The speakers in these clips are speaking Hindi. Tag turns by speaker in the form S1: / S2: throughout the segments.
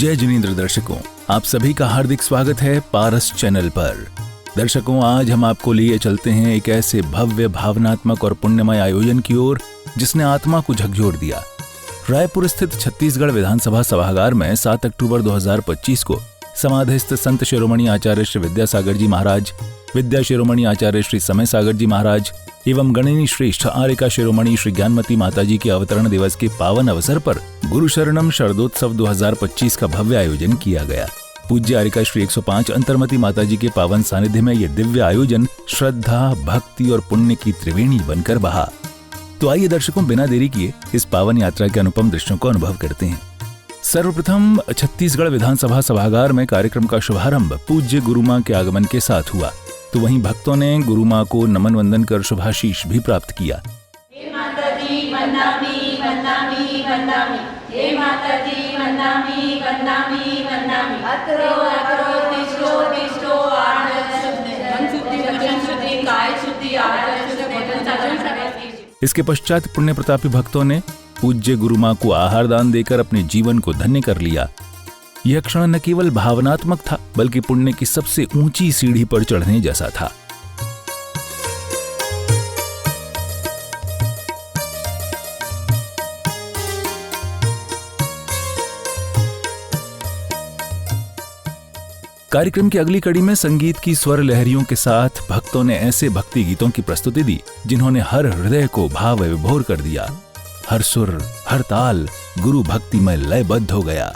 S1: जय जिनेंद्र दर्शकों, आप सभी का हार्दिक स्वागत है पारस चैनल पर। दर्शकों, आज हम आपको लिए चलते हैं एक ऐसे भव्य, भावनात्मक और पुण्यमय आयोजन की ओर जिसने आत्मा को झकझोर दिया। रायपुर स्थित छत्तीसगढ़ विधानसभा सभागार में 7 अक्टूबर 2025 को समाधिस्थ संत शिरोमणि आचार्य श्री विद्यासागर जी महाराज, विद्या शिरोमणि आचार्य श्री समय सागर जी महाराज एवं गणिनी श्रेष्ठ आर्यिका शिरोमणि श्री ज्ञानमती माता जी के अवतरण दिवस के पावन अवसर पर गुरु शरणम शरदोत्सव 2025 का भव्य आयोजन किया गया। पूज्य आर्यिका श्री 105 अंतर्मती माता जी के पावन सानिध्य में ये दिव्य आयोजन श्रद्धा, भक्ति और पुण्य की त्रिवेणी बनकर बहा। तो आइए दर्शकों, बिना देरी किए इस पावन यात्रा के अनुपम दृश्यों को अनुभव करते हैं। सर्वप्रथम छत्तीसगढ़ विधानसभा सभागार में कार्यक्रम का शुभारंभ पूज्य गुरु मां के आगमन के साथ हुआ, तो वहीं भक्तों ने गुरु मां को नमन वंदन कर शुभाशीष भी प्राप्त किया।
S2: हे माताजी वंदामि वंदामि वंदामि, हे माताजी वंदामि वंदामि वंदामि। अत्रो अत्रो तिष्ठो तिष्ठो आर्त शुद्धि, मन शुद्धि, वचन शुद्धि, काय शुद्धि, आर्त शुद्धि, भोजन साधन सर्वसिद्धि। इसके पश्चात पुण्य प्रतापी भक्तों ने पूज्य गुरु मां को आहार दान देकर अपने जीवन को धन्य कर लिया। यह क्षण न केवल भावनात्मक था, बल्कि पुण्य की सबसे ऊंची सीढ़ी पर चढ़ने जैसा था। कार्यक्रम की अगली कड़ी में संगीत की स्वर लहरियों के साथ भक्तों ने ऐसे भक्ति गीतों की प्रस्तुति दी जिन्होंने हर हृदय को भाव विभोर कर दिया। हर सुर, हर ताल गुरु भक्ति में लयबद्ध हो गया।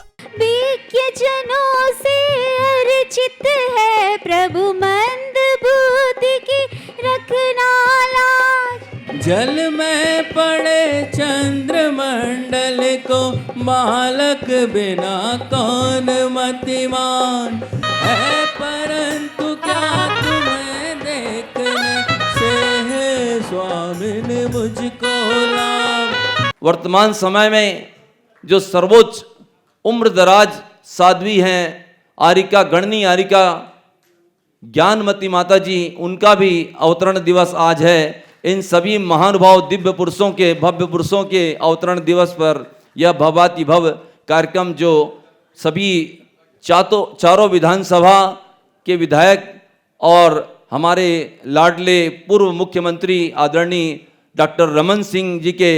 S3: जनों से अर्चित है प्रभु मंद बुद्धि की रखना लाज।
S4: जल में पड़े चंद्रमंडल को बालक बिना कौन मतिमान है, परंतु क्या तुम्हें देखने से है स्वामी ने मुझको लाभ।
S5: वर्तमान समय में जो सर्वोच्च उम्र दराज साध्वी हैं, आर्यिका, गणनी आर्यिका ज्ञानमती माता जी, उनका भी अवतरण दिवस आज है। इन सभी महानुभाव दिव्य पुरुषों के, भव्य पुरुषों के अवतरण दिवस पर यह भवाति भव कार्यक्रम जो सभी चारों विधानसभा के विधायक और हमारे लाडले पूर्व मुख्यमंत्री आदरणीय डॉक्टर रमन सिंह जी के,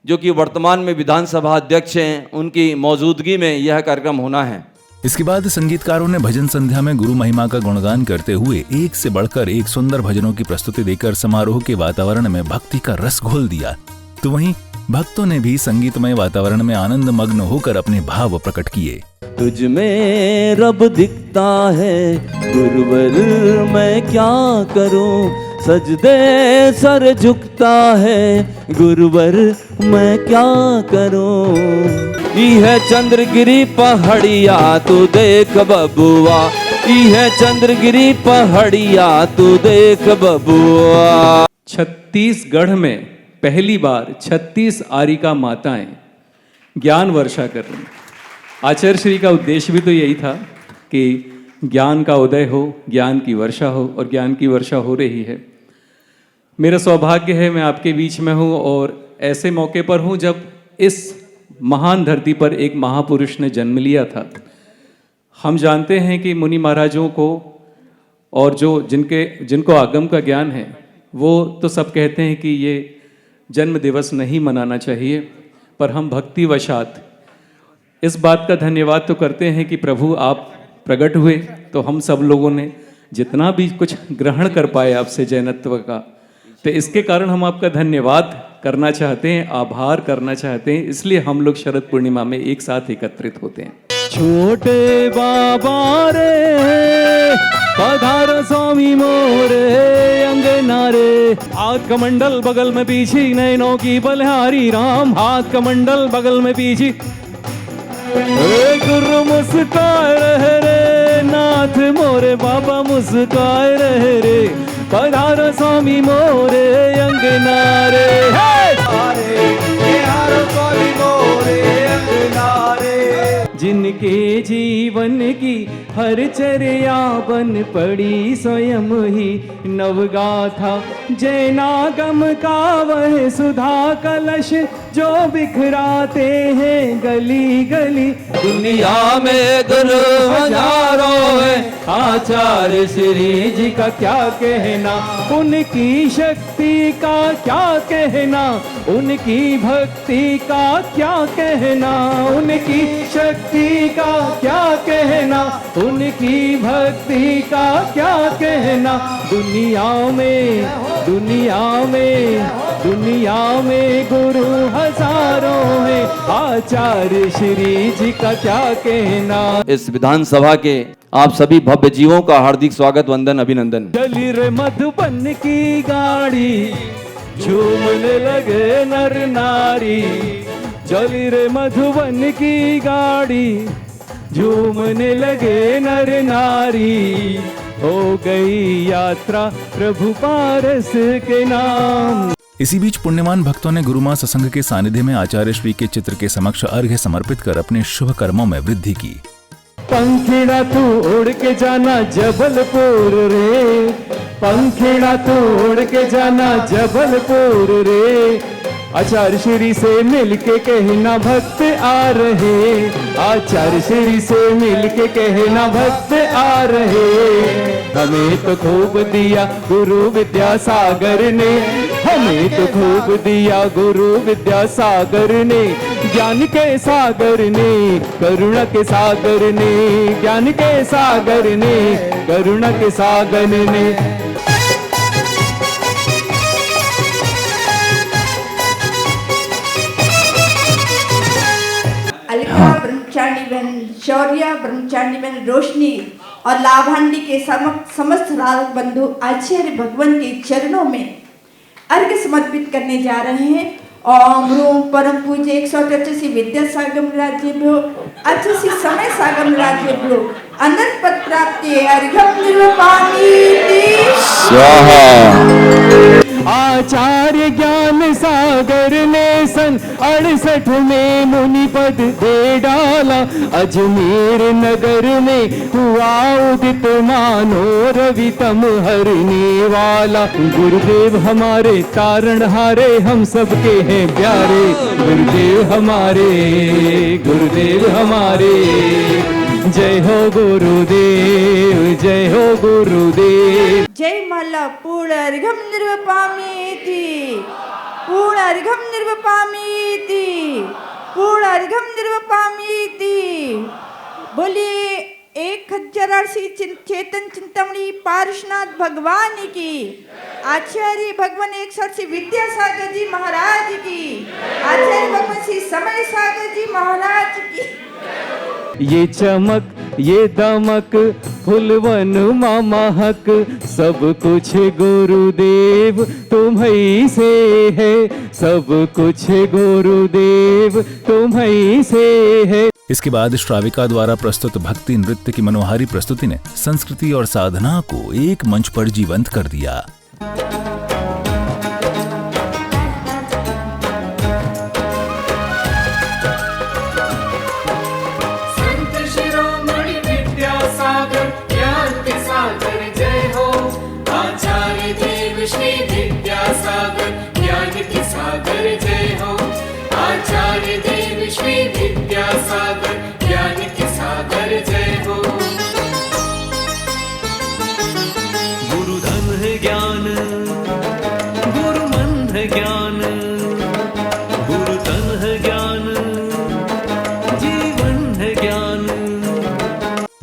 S5: जो कि वर्तमान में विधानसभा अध्यक्ष हैं, उनकी मौजूदगी में यह कार्यक्रम होना है।
S1: इसके बाद संगीतकारों ने भजन संध्या में गुरु महिमा का गुणगान करते हुए एक से बढ़कर एक सुंदर भजनों की प्रस्तुति देकर समारोह के वातावरण में भक्ति का रस घोल दिया। तो वहीं भक्तों ने भी संगीतमय वातावरण में आनंद मग्न होकर अपने भाव प्रकट किए।
S4: तुझ में रब दिखता है गुरुवर, मैं क्या करूं, सजदे सर झुकता है गुरुवर, मैं क्या करूं। यह चंद्रगिरी पहाड़िया तू देख बबुआ, यह चंद्रगिरी पहाड़िया तू देख बबुआ।
S6: छत्तीसगढ़ में पहली बार 36 आर्यिका माताएं ज्ञान वर्षा कर रही। आचार्य श्री का उद्देश्य भी तो यही था कि ज्ञान का उदय हो, ज्ञान की वर्षा हो, और ज्ञान की वर्षा हो रही है। मेरा सौभाग्य है मैं आपके बीच में हूँ और ऐसे मौके पर हूँ जब इस महान धरती पर एक महापुरुष ने जन्म लिया था। हम जानते हैं कि मुनि महाराजों को और जो जिनको आगम का ज्ञान है, वो तो सब कहते हैं कि ये जन्म दिवस नहीं मनाना चाहिए, पर हम भक्तिवशात इस बात का धन्यवाद तो करते हैं कि प्रभु आप प्रकट हुए, तो हम सब लोगों ने जितना भी कुछ ग्रहण कर पाए आपसे जैनत्व का, तो इसके कारण हम आपका धन्यवाद करना चाहते हैं, आभार करना चाहते हैं। इसलिए हम लोग शरद पूर्णिमा में एक साथ एकत्रित होते हैं।
S4: छोटे बाबा रे पधारो स्वामी मोरे अंगना रे, हाथ कमंडल बगल में पीछे नैनों की बलिहारी राम, हाथ कमंडल बगल में पीछे गुरु मुस्काए रहे रे, नाथ मोरे बाबा मुस्काए रहे रे, पधारो स्वामी मोरे अंगना रे, जिनके जीवन की
S6: हर चर्या बन पड़ी स्वयं ही नवगाथा। जैनागम का वह सुधा कलश जो बिखराते हैं गली गली।
S5: दुनिया में गुरु हजारों है,
S6: आचार्य श्री जी का क्या कहना, उनकी शक्ति का क्या कहना, उनकी भक्ति का क्या कहना, उनकी शक्ति का क्या कहना, उनकी भक्ति का क्या कहना। दुनिया में दुनिया में दुनिया में गुरु हजारों हैं, आचार्य श्री जी का क्या कहना।
S5: इस विधानसभा के आप सभी भव्य जीवों का हार्दिक स्वागत, वंदन, अभिनंदन।
S6: चली रे मधुबन की गाड़ी, झूमने लगे नर नारी। चली रे मधुबन की गाड़ी, झूमने लगे नर नारी। हो गई यात्रा प्रभु पारस के नाम।
S1: इसी बीच पुण्यवान भक्तों ने गुरुमा सत्संग के सानिध्य में आचार्य श्री के चित्र के समक्ष अर्घ्य समर्पित कर अपने शुभ कर्मों में वृद्धि की।
S6: पंखीड़ा तू उड़ के जाना जबलपुर रे, पंखीड़ा तू उड़ के जाना जबलपुर रे। आचार्य श्री से मिलके कहना भक्त आ रहे, आचार्य श्री से मिलके कहना भक्त आ रहे। हमें तो खूब दिया गुरु विद्यासागर ने, हमें तो खूब दिया गुरु विद्यासागर ने। ज्ञान के सागर ने, करुणा के सागर ने, ज्ञान के सागर ने, करुणा के सागर ने।
S2: अलका ब्रह्मचारी बहन, शौर्या ब्रह्मचारी बहन, रोशनी और लाभांडी के समस्त राधक बंधु आचार्य भगवान के चरणों में अर्घ्य समर्पित करने जा रहे हैं। ओम रूम परम पूज्य 188 विद्यासागम राज्यभ्यो, 88 समय सागम राज्यभ्यो, अनंत पद प्राप्ति अर्घ्यम निर्वपामि।
S6: आचार्य ज्ञान सागर ने सन 68 में मुनि पद दे डाला। अजमेर नगर में हुआ उदित मानो रवि तम हरने वाला। गुरुदेव हमारे तारणहारे, हम सबके हैं प्यारे। गुरुदेव हमारे, गुरुदेव हमारे। जय हो गुरुदेव, जय हो गुरुदेव।
S2: जय माला पूर्णर्घम निर्वपामीति, पूर्णर्घम निर्वपामीति, पूर्णर्घम निर्वपामीति। बोलिए 1080 चेतन चिंतामणि पार्श्वनाथ भगवान की, आचार्य भगवान 180 विद्यासागर जी महाराज की, आचार्य भगवान श्री समय सागर जी महाराज की।
S6: ये चमक ये दमक फुलवन महक, सब कुछ गुरुदेव तुम्हीं से है, सब कुछ गुरुदेव तुम्हीं से है।
S1: इसके बाद श्राविका द्वारा प्रस्तुत भक्ति नृत्य की मनोहारी प्रस्तुति ने संस्कृति और साधना को एक मंच पर जीवंत कर दिया।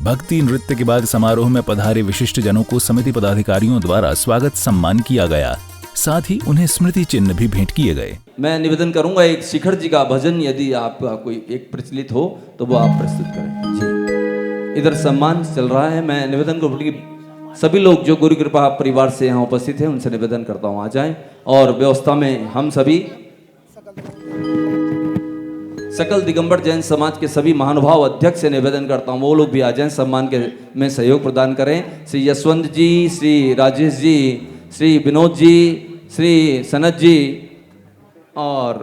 S1: भक्ति नृत्य के बाद समारोह में पधारे विशिष्ट जनों को समिति पदाधिकारियों द्वारा स्वागत सम्मान किया गया, साथ ही उन्हें स्मृति चिन्ह भी भेंट किए गए।
S5: मैं निवेदन करूंगा एक शिखर जी का भजन, यदि आपका कोई एक प्रचलित हो तो वो आप प्रस्तुत करें जी। इधर सम्मान चल रहा है। मैं निवेदन करूं कि सभी लोग जो गुरु कृपा परिवार से यहाँ उपस्थित हैं उनसे निवेदन करता हूँ आ जाएं, और व्यवस्था में हम सभी सकल दिगंबर जैन समाज के सभी महानुभाव अध्यक्ष से निवेदन करता हूँ वो लोग भी आ जाएं, सम्मान के में सहयोग प्रदान करें। श्री यशवंत जी, श्री राजेश जी, श्री विनोद जी, श्री सनत जी और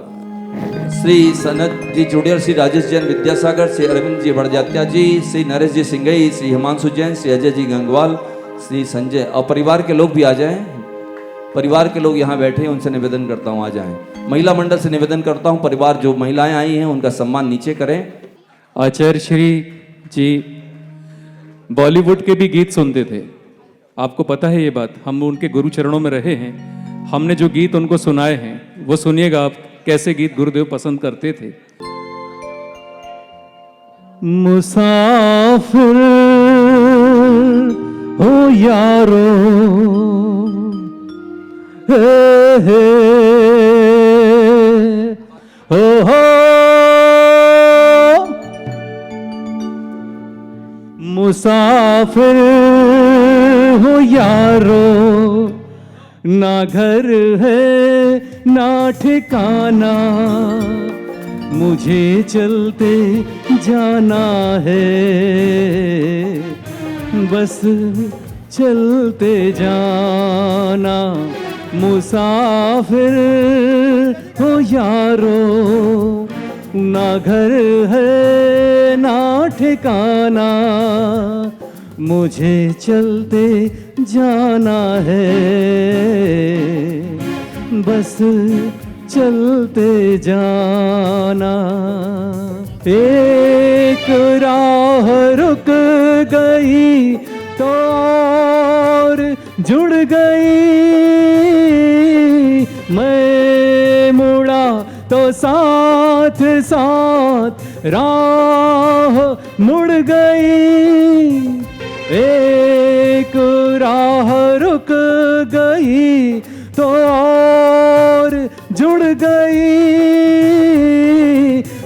S5: श्री सनत जी चुड़ैल, श्री राजेश जैन विद्यासागर, श्री अरविंद जी बड़जात्या जी, श्री नरेश जी सिंगई, श्री हिमांशु जैन, श्री अजय जी गंगवाल, श्री संजय और परिवार के लोग भी आ जाएं। परिवार के लोग यहाँ बैठे हैं, उनसे निवेदन करता हूँ आ जाएं। महिला मंडल से निवेदन करता हूँ, परिवार जो महिलाएं आई हैं उनका सम्मान नीचे करें।
S6: आचार्य श्री जी बॉलीवुड के भी गीत सुनते थे, आपको पता है ये बात, हम उनके गुरु चरणों में रहे हैं। हमने जो गीत उनको सुनाए हैं वो सुनिएगा आप, कैसे गीत गुरुदेव पसंद करते थे। मुसाफिर हो यारो, हे हे हो मुसाफिर हो यारो, ना घर है ना ठिकाना, मुझे चलते जाना है, बस चलते जाना। मुसाफिर हो यारो, ना घर है ना ठिकाना, मुझे चलते जाना है, बस चलते जाना। एक राह रुक गई तो और जुड़ गई, मैं मुड़ा तो साथ साथ राह मुड़ गई। एक राह रुक गई तो और जुड़ गई,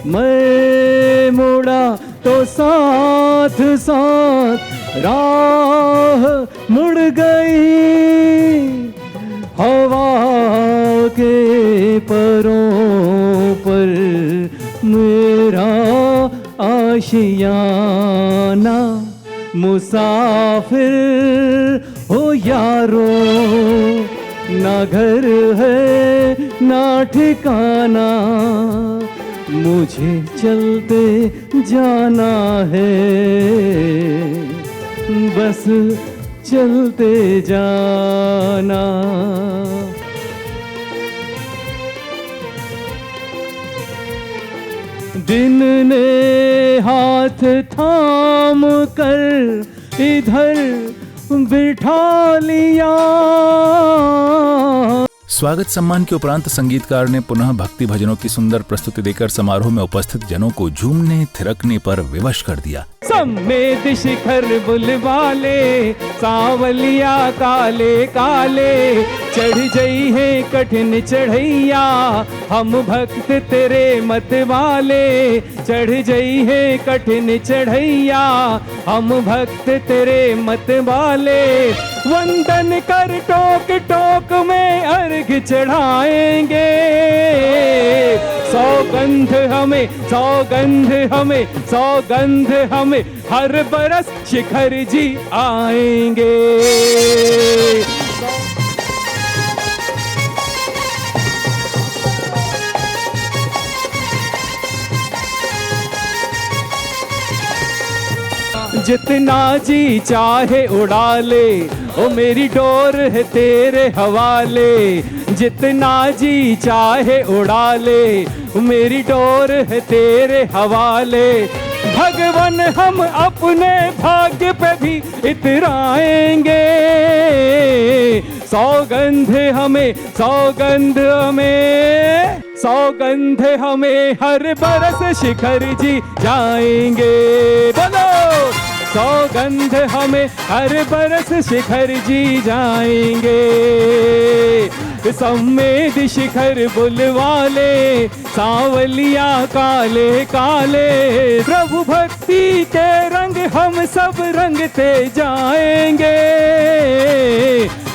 S6: मैं मुड़ा तो साथ साथ राह मुड़ गई। हवा के परों पर मेरा आशियाना, मुसाफिर हो यारो, ना घर है ना ठिकाना, मुझे चलते जाना है, बस चलते जाना। दिन ने हाथ थाम कर इधर बिठा लिया।
S1: स्वागत सम्मान के उपरांत संगीतकार ने पुनः भक्ति भजनों की सुंदर प्रस्तुति देकर समारोह में उपस्थित जनों को झूमने थिरकने पर विवश कर दिया।
S6: सम्मेद शिखर बुलवाले, सावलिया काले काले, चढ़ जई है कठिन चढ़ैया, हम भक्त तेरे मत वाले, चढ़ जई है कठिन चढ़ैया, हम भक्त तेरे मत वाले। वंदन कर टोक टोक में अर्घ चढ़ाएंगे, सौगंध हमें सौगंध हमें सौगंध हमें, हर बरस शिखर जी आएंगे। जितना जी चाहे उड़ा ले, ओ मेरी डोर है तेरे हवाले, जितना जी चाहे उड़ा ले, मेरी डोर है तेरे हवाले। भगवान हम अपने भाग्य पे भी इतराएंगे, सौगंध हमें सौगंध हमें सौगंध हमें, हर बरस शिखर जी जाएंगे। बोलो सौगंध हमें, हर बरस शिखर जी जाएंगे। सम्मेद शिखर बुलवाले, सांवलिया काले काले, प्रभु भक्ति के रंग हम सब रंगते जाएंगे।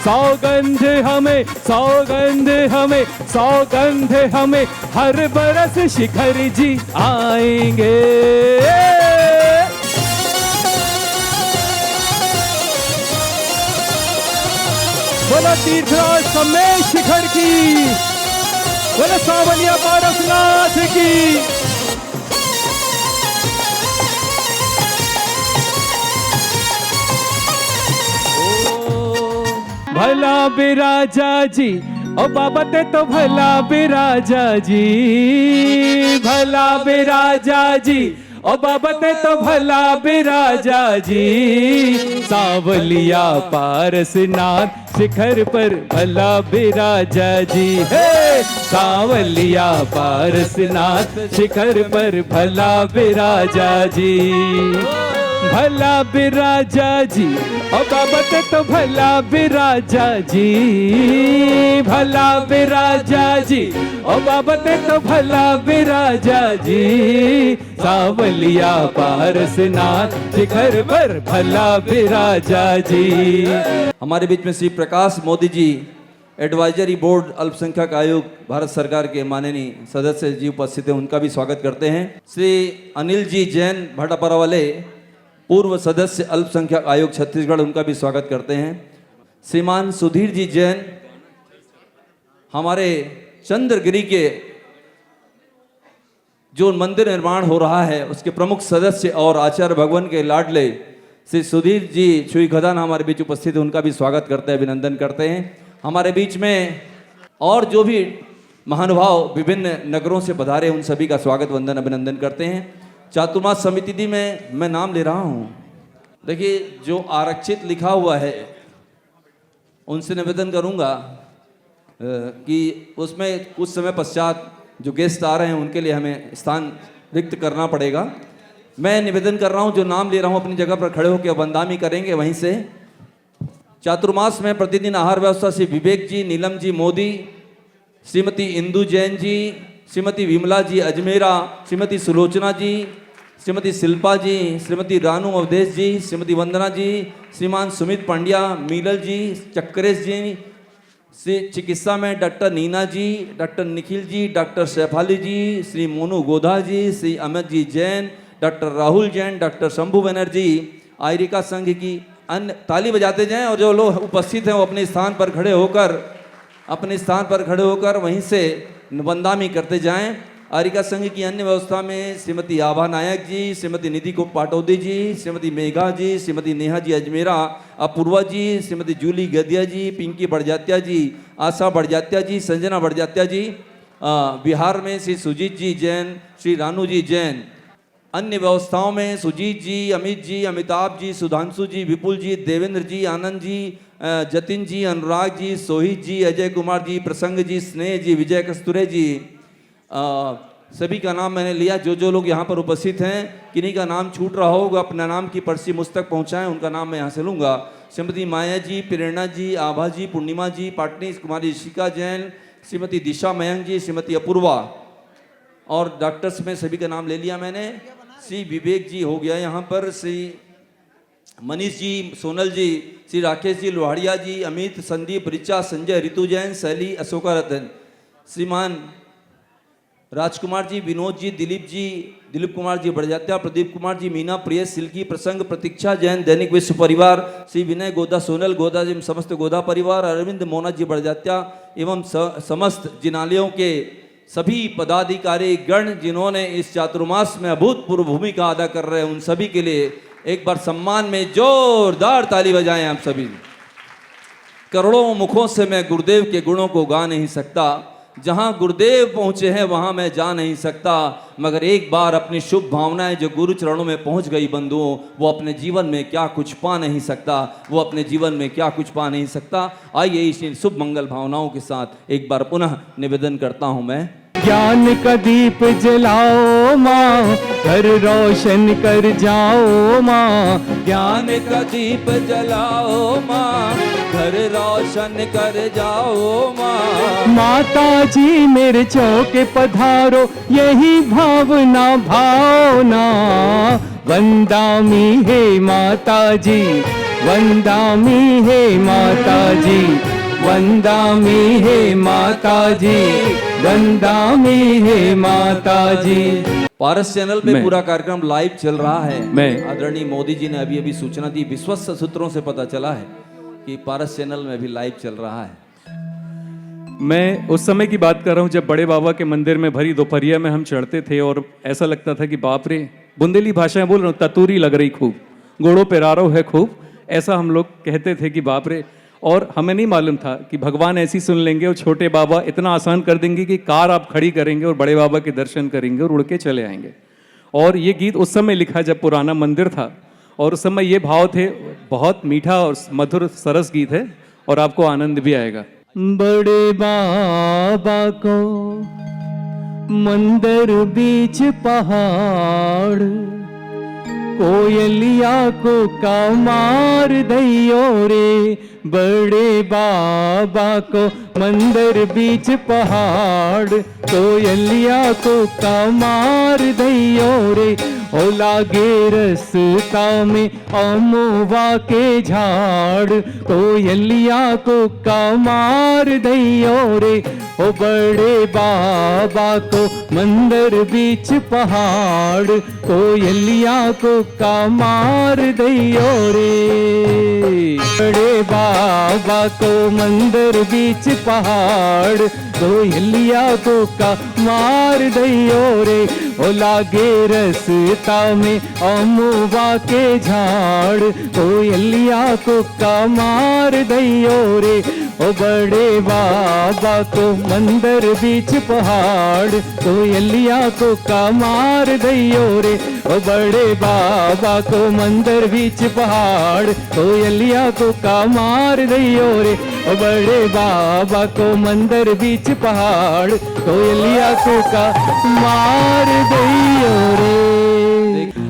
S6: सौगंध हमें सौगंध हमें सौगंध हमें, हर बरस शिखर जी आएंगे। बोलो तीर्थराज सम्मेद शिखर की,
S4: बोले सांवलिया पारसनाथ की। भला बिराजा जी ओ बाबा ते तो भला बिराजा जी, भला बिराजा जी ओ बाबा ते तो भला बिराजा जी। सांवलिया पारसनाथ शिखर पर भला बिराजा जी, हे सांवलिया पारसनाथ शिखर पर भला बिराजा जी। भला बिराजा जी ओ बाबा ते तो भला बिराजा जी, भला बिराजा जी ओ बाबा ते तो भला बिराजा जी। सांवलिया पारसनाथ शिखर पर भला बिराजा जी।
S5: हमारे बीच में श्री प्रकाश मोदी जी, एडवाइजरी बोर्ड अल्पसंख्यक आयोग भारत सरकार के माननीय सदस्य जी उपस्थित हैं, उनका भी स्वागत करते हैं। श्री अनिल जी जैन भाटापारा वाले, पूर्व सदस्य अल्पसंख्यक आयोग छत्तीसगढ़, उनका भी स्वागत करते हैं। श्रीमान सुधीर जी जैन, हमारे चंद्रगिरी के जो मंदिर निर्माण हो रहा है उसके प्रमुख सदस्य और आचार्य भगवान के लाडले श्री सुधीर जी छुईखदान हमारे बीच उपस्थित हैं, उनका भी स्वागत करते हैं, अभिनंदन करते हैं। हमारे बीच में और जो भी महानुभाव विभिन्न नगरों से पधारे, उन सभी का स्वागत वंदन अभिनंदन करते हैं। चातुर्मास समिति दी में मैं नाम ले रहा हूँ। देखिए, जो आरक्षित लिखा हुआ है उनसे निवेदन करूँगा कि उसमें कुछ समय पश्चात जो गेस्ट आ रहे हैं उनके लिए हमें स्थान रिक्त करना पड़ेगा। मैं निवेदन कर रहा हूँ, जो नाम ले रहा हूँ अपनी जगह पर खड़े होकर वंदामी करेंगे वहीं से। चातुर्मास में प्रतिदिन आहार व्यवस्था से विवेक जी, नीलम जी मोदी, श्रीमती इंदु जैन जी, श्रीमती विमला जी अजमेरा, श्रीमती सुलोचना जी, श्रीमती शिल्पा जी, श्रीमती रानू अवधेश जी, श्रीमती वंदना जी, श्रीमान सुमित पांड्या, मीलल जी, चक्रेश जी, श्री चिकित्सा में डॉक्टर नीना जी, डॉक्टर निखिल जी, डॉक्टर शेफाली जी, श्री मोनू गोधा जी, श्री अमित जी जैन, डॉक्टर राहुल जैन, डॉक्टर शंभू बनर्जी, आयरिका संघ की अन्य, ताली बजाते जाएं और जो लोग उपस्थित हैं वो अपने स्थान पर खड़े होकर वहीं से वंदामी करते जाएं। आरिका संघ की अन्य व्यवस्था में श्रीमती आभा नायक जी, श्रीमती निधि को पाटौदी जी, श्रीमती मेघा जी, श्रीमती नेहा जी अजमेरा, अपूर्वा जी, श्रीमती जूली गदिया जी, पिंकी बड़जात्या जी, आशा बड़जात्या जी, संजना बड़जात्या जी। बिहार में श्री सुजीत जी जैन, श्री रानू जी जैन। अन्य व्यवस्थाओं में सुजीत जी, अमित जी, अमिताभ जी, सुधांशु जी, विपुल जी, देवेंद्र जी, आनंद जी, जतिन जी, अनुराग जी, सोहित जी, अजय कुमार जी, प्रसंग जी, स्नेह जी, विजय कस्तूरे जी। सभी का नाम मैंने लिया। जो लोग यहाँ पर उपस्थित हैं, किन्हीं का नाम छूट रहा होगा, अपना नाम की पर्ची मुझ तक पहुँचाएं, उनका नाम मैं यहाँ से लूँगा। श्रीमती माया जी, प्रेरणा जी, आभा जी, पूर्णिमा जी, पाटनी कुमारी ऋषिका जैन, श्रीमती दिशा मयंक जी, श्रीमती अपूर्वा, और डॉक्टर्स में सभी का नाम ले लिया मैंने। श्री विवेक जी हो गया यहाँ पर, श्री मनीष जी, सोनल जी, श्री राकेश जी लोहाड़िया जी, अमित, संदीप, रिचा, संजय, ऋतु जैन, शैली, अशोका रतन, श्रीमान राजकुमार जी, विनोद जी, दिलीप जी, दिलीप कुमार जी बड़जात्या, प्रदीप कुमार जी, मीना, प्रिय, सिल्की, प्रसंग, प्रतीक्षा जैन, दैनिक विश्व परिवार, श्री विनय गोदा, सोनल गोदा जी, समस्त गोदा परिवार, अरविंद मोना जी बड़जात्या एवं समस्त जिनालयों के सभी पदाधिकारी गण जिन्होंने इस चातुर्मास में अभूतपूर्व भूमिका अदा कर रहे हैं, उन सभी के लिए एक बार सम्मान में जोरदार ताली बजाएं आप सभी। करोड़ों मुखों से मैं गुरुदेव के गुणों को गा नहीं सकता, जहां गुरुदेव पहुंचे हैं वहां मैं जा नहीं सकता, मगर एक बार अपनी शुभ भावनाएं जो गुरु चरणों में पहुंच गई बंधुओं, वो अपने जीवन में क्या कुछ पा नहीं सकता, वो अपने जीवन में क्या कुछ पा नहीं सकता। आइए इस शुभ मंगल भावनाओं के साथ एक बार पुनः निवेदन करता हूं मैं।
S4: ज्ञान का दीप जलाओ माँ, घर रोशन कर जाओ माँ।
S5: ज्ञान का दीप जलाओ माँ, घर रोशन कर जाओ माँ।
S4: माता जी मेरे चौके पधारो, यही भावना भावना। वंदामी है माता जी, वंदामी है माता जी, वंदामी है माता जी, वंदामी है माता जी।
S5: पारस चैनल पे पूरा कार्यक्रम लाइव चल रहा है।
S6: मैं
S5: आदरणीय मोदी जी ने अभी अभी सूचना दी, विश्वस्त सूत्रों से पता चला है कि पारस चैनल में भी लाइव चल रहा है।
S6: मैं उस समय की बात कर रहा हूँ जब बड़े बाबा के मंदिर में भरी दोपहरिया में हम चढ़ते थे और ऐसा लगता था कि बाप रे, बुंदेली भाषा में बोल रहा हूँ, ततूरी लग रही खूब, घोड़ों पे रारो है खूब, ऐसा हम लोग कहते थे कि बाप रे। और हमें नहीं मालूम था कि भगवान ऐसी सुन लेंगे और छोटे बाबा इतना आसान कर देंगे कि कार आप खड़ी करेंगे और बड़े बाबा के दर्शन करेंगे और उड़ के चले आएंगे। और ये गीत उस समय लिखा जब पुराना मंदिर था, और उस समय ये भाव थे। बहुत मीठा और मधुर सरस गीत है और आपको आनंद भी आएगा। बड़े बाबा को मंदिर बीच पहाड़, कोयलिया को कमार दैयो रे। बड़े बाबा को मंदिर बीच पहाड़, कोयलिया को कमार दैयो रे। ओ लागे रस्ता में अमवा के झाड़, कोयलिया को कमार दैयो रे। ओ बड़े बाबा को मंदिर बीच पहाड़, कोयलिया को कमार दैयो रे। बड़े बाबा को मंदिर बीच पहाड़, कोयलिया को कमार दैयो रे। ओ लागे रस्ता में अमवा के झाड़, कोयलिया को कमार दैयो रे। ओ बड़े बाबा को मंदिर बीच पहाड़, कोयलिया को कमार दैयो रे। ओ बड़े बाबा को मंदिर बीच पहाड़, कोयलिया को कमार दैयो रे। ओ बड़े बाबा को मंदिर बीच पहाड़, कोयलिया को कमार दैयो रे।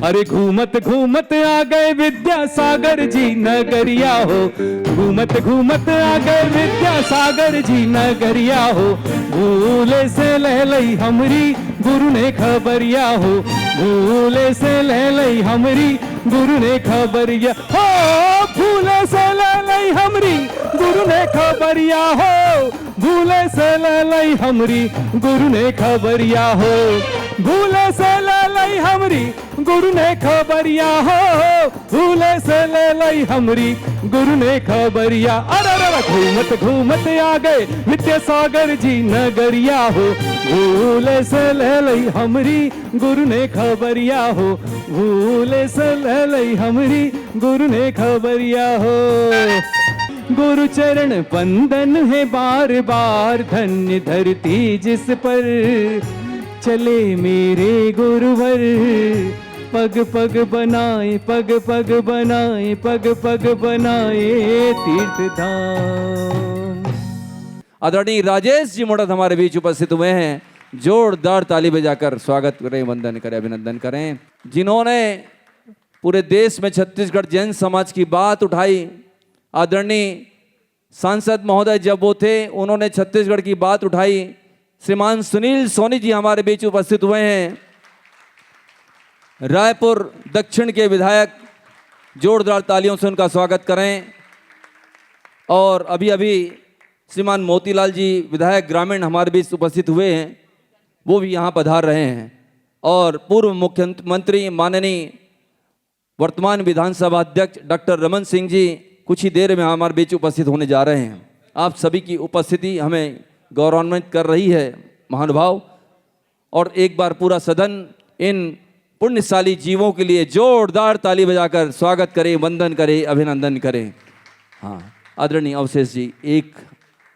S6: अरे घूमत घूमत आ गए विद्यासागर जी नगरिया हो, घूमत घूमत आ गए विद्यासागर जी नगरिया हो। भूले से ले लई हमरी गुरु ने खबरिया हो, भूले से ले लई हमरी गुरु ने खबरिया हो। भूले से ले लई हमरी गुरु ने खबरिया हो, भूले से ले लई हमरी गुरु ने खबरिया हो। भूले से ले लई हमरी गुरु ने खबरिया हो, भूले से ले लई हमरी गुरु ने खबरिया। अरे घूमत घूमत आ गए विद्यासागर जी नगरिया हो, भूले से ले लई हमरी गुरु ने खबरिया हो, भूले से ले लई हमरी गुरु ने खबरिया हो। गुरु चरण बंदन है बार बार, धन्य धरती जिस पर चले मेरे गुरुवर। पग पग बनाए, पग पग बनाए, पग पग बनाए तीर्थ धाम।
S5: आदरणीय राजेश जी मोड़त हमारे बीच उपस्थित हुए हैं। जोरदार ताली बजाकर स्वागत करें, वंदन करें, अभिनंदन करें। जिन्होंने पूरे देश में छत्तीसगढ़ जैन समाज की बात उठाई। आदरणीय सांसद महोदय जब वो थे, उन्होंने छत्तीसगढ़ की बात उठाई। श्रीमान सुनील सोनी जी हमारे बीच उपस्थित हुए हैं, रायपुर दक्षिण के विधायक। जोरदार तालियों से उनका स्वागत करें। और अभी अभी श्रीमान मोतीलाल जी विधायक ग्रामीण हमारे बीच उपस्थित हुए हैं, वो भी यहाँ पधार रहे हैं। और पूर्व मुख्यमंत्री माननीय वर्तमान विधानसभा अध्यक्ष डॉक्टर रमन सिंह जी कुछ ही देर में हमारे बीच उपस्थित होने जा रहे हैं। आप सभी की उपस्थिति हमें गौरवान्वित कर रही है महानुभाव। और एक बार पूरा सदन इन पुण्यशाली जीवों के लिए जोरदार ताली बजाकर स्वागत करें, वंदन करें, अभिनंदन करें। हाँ, आदरणीय अवशेष जी एक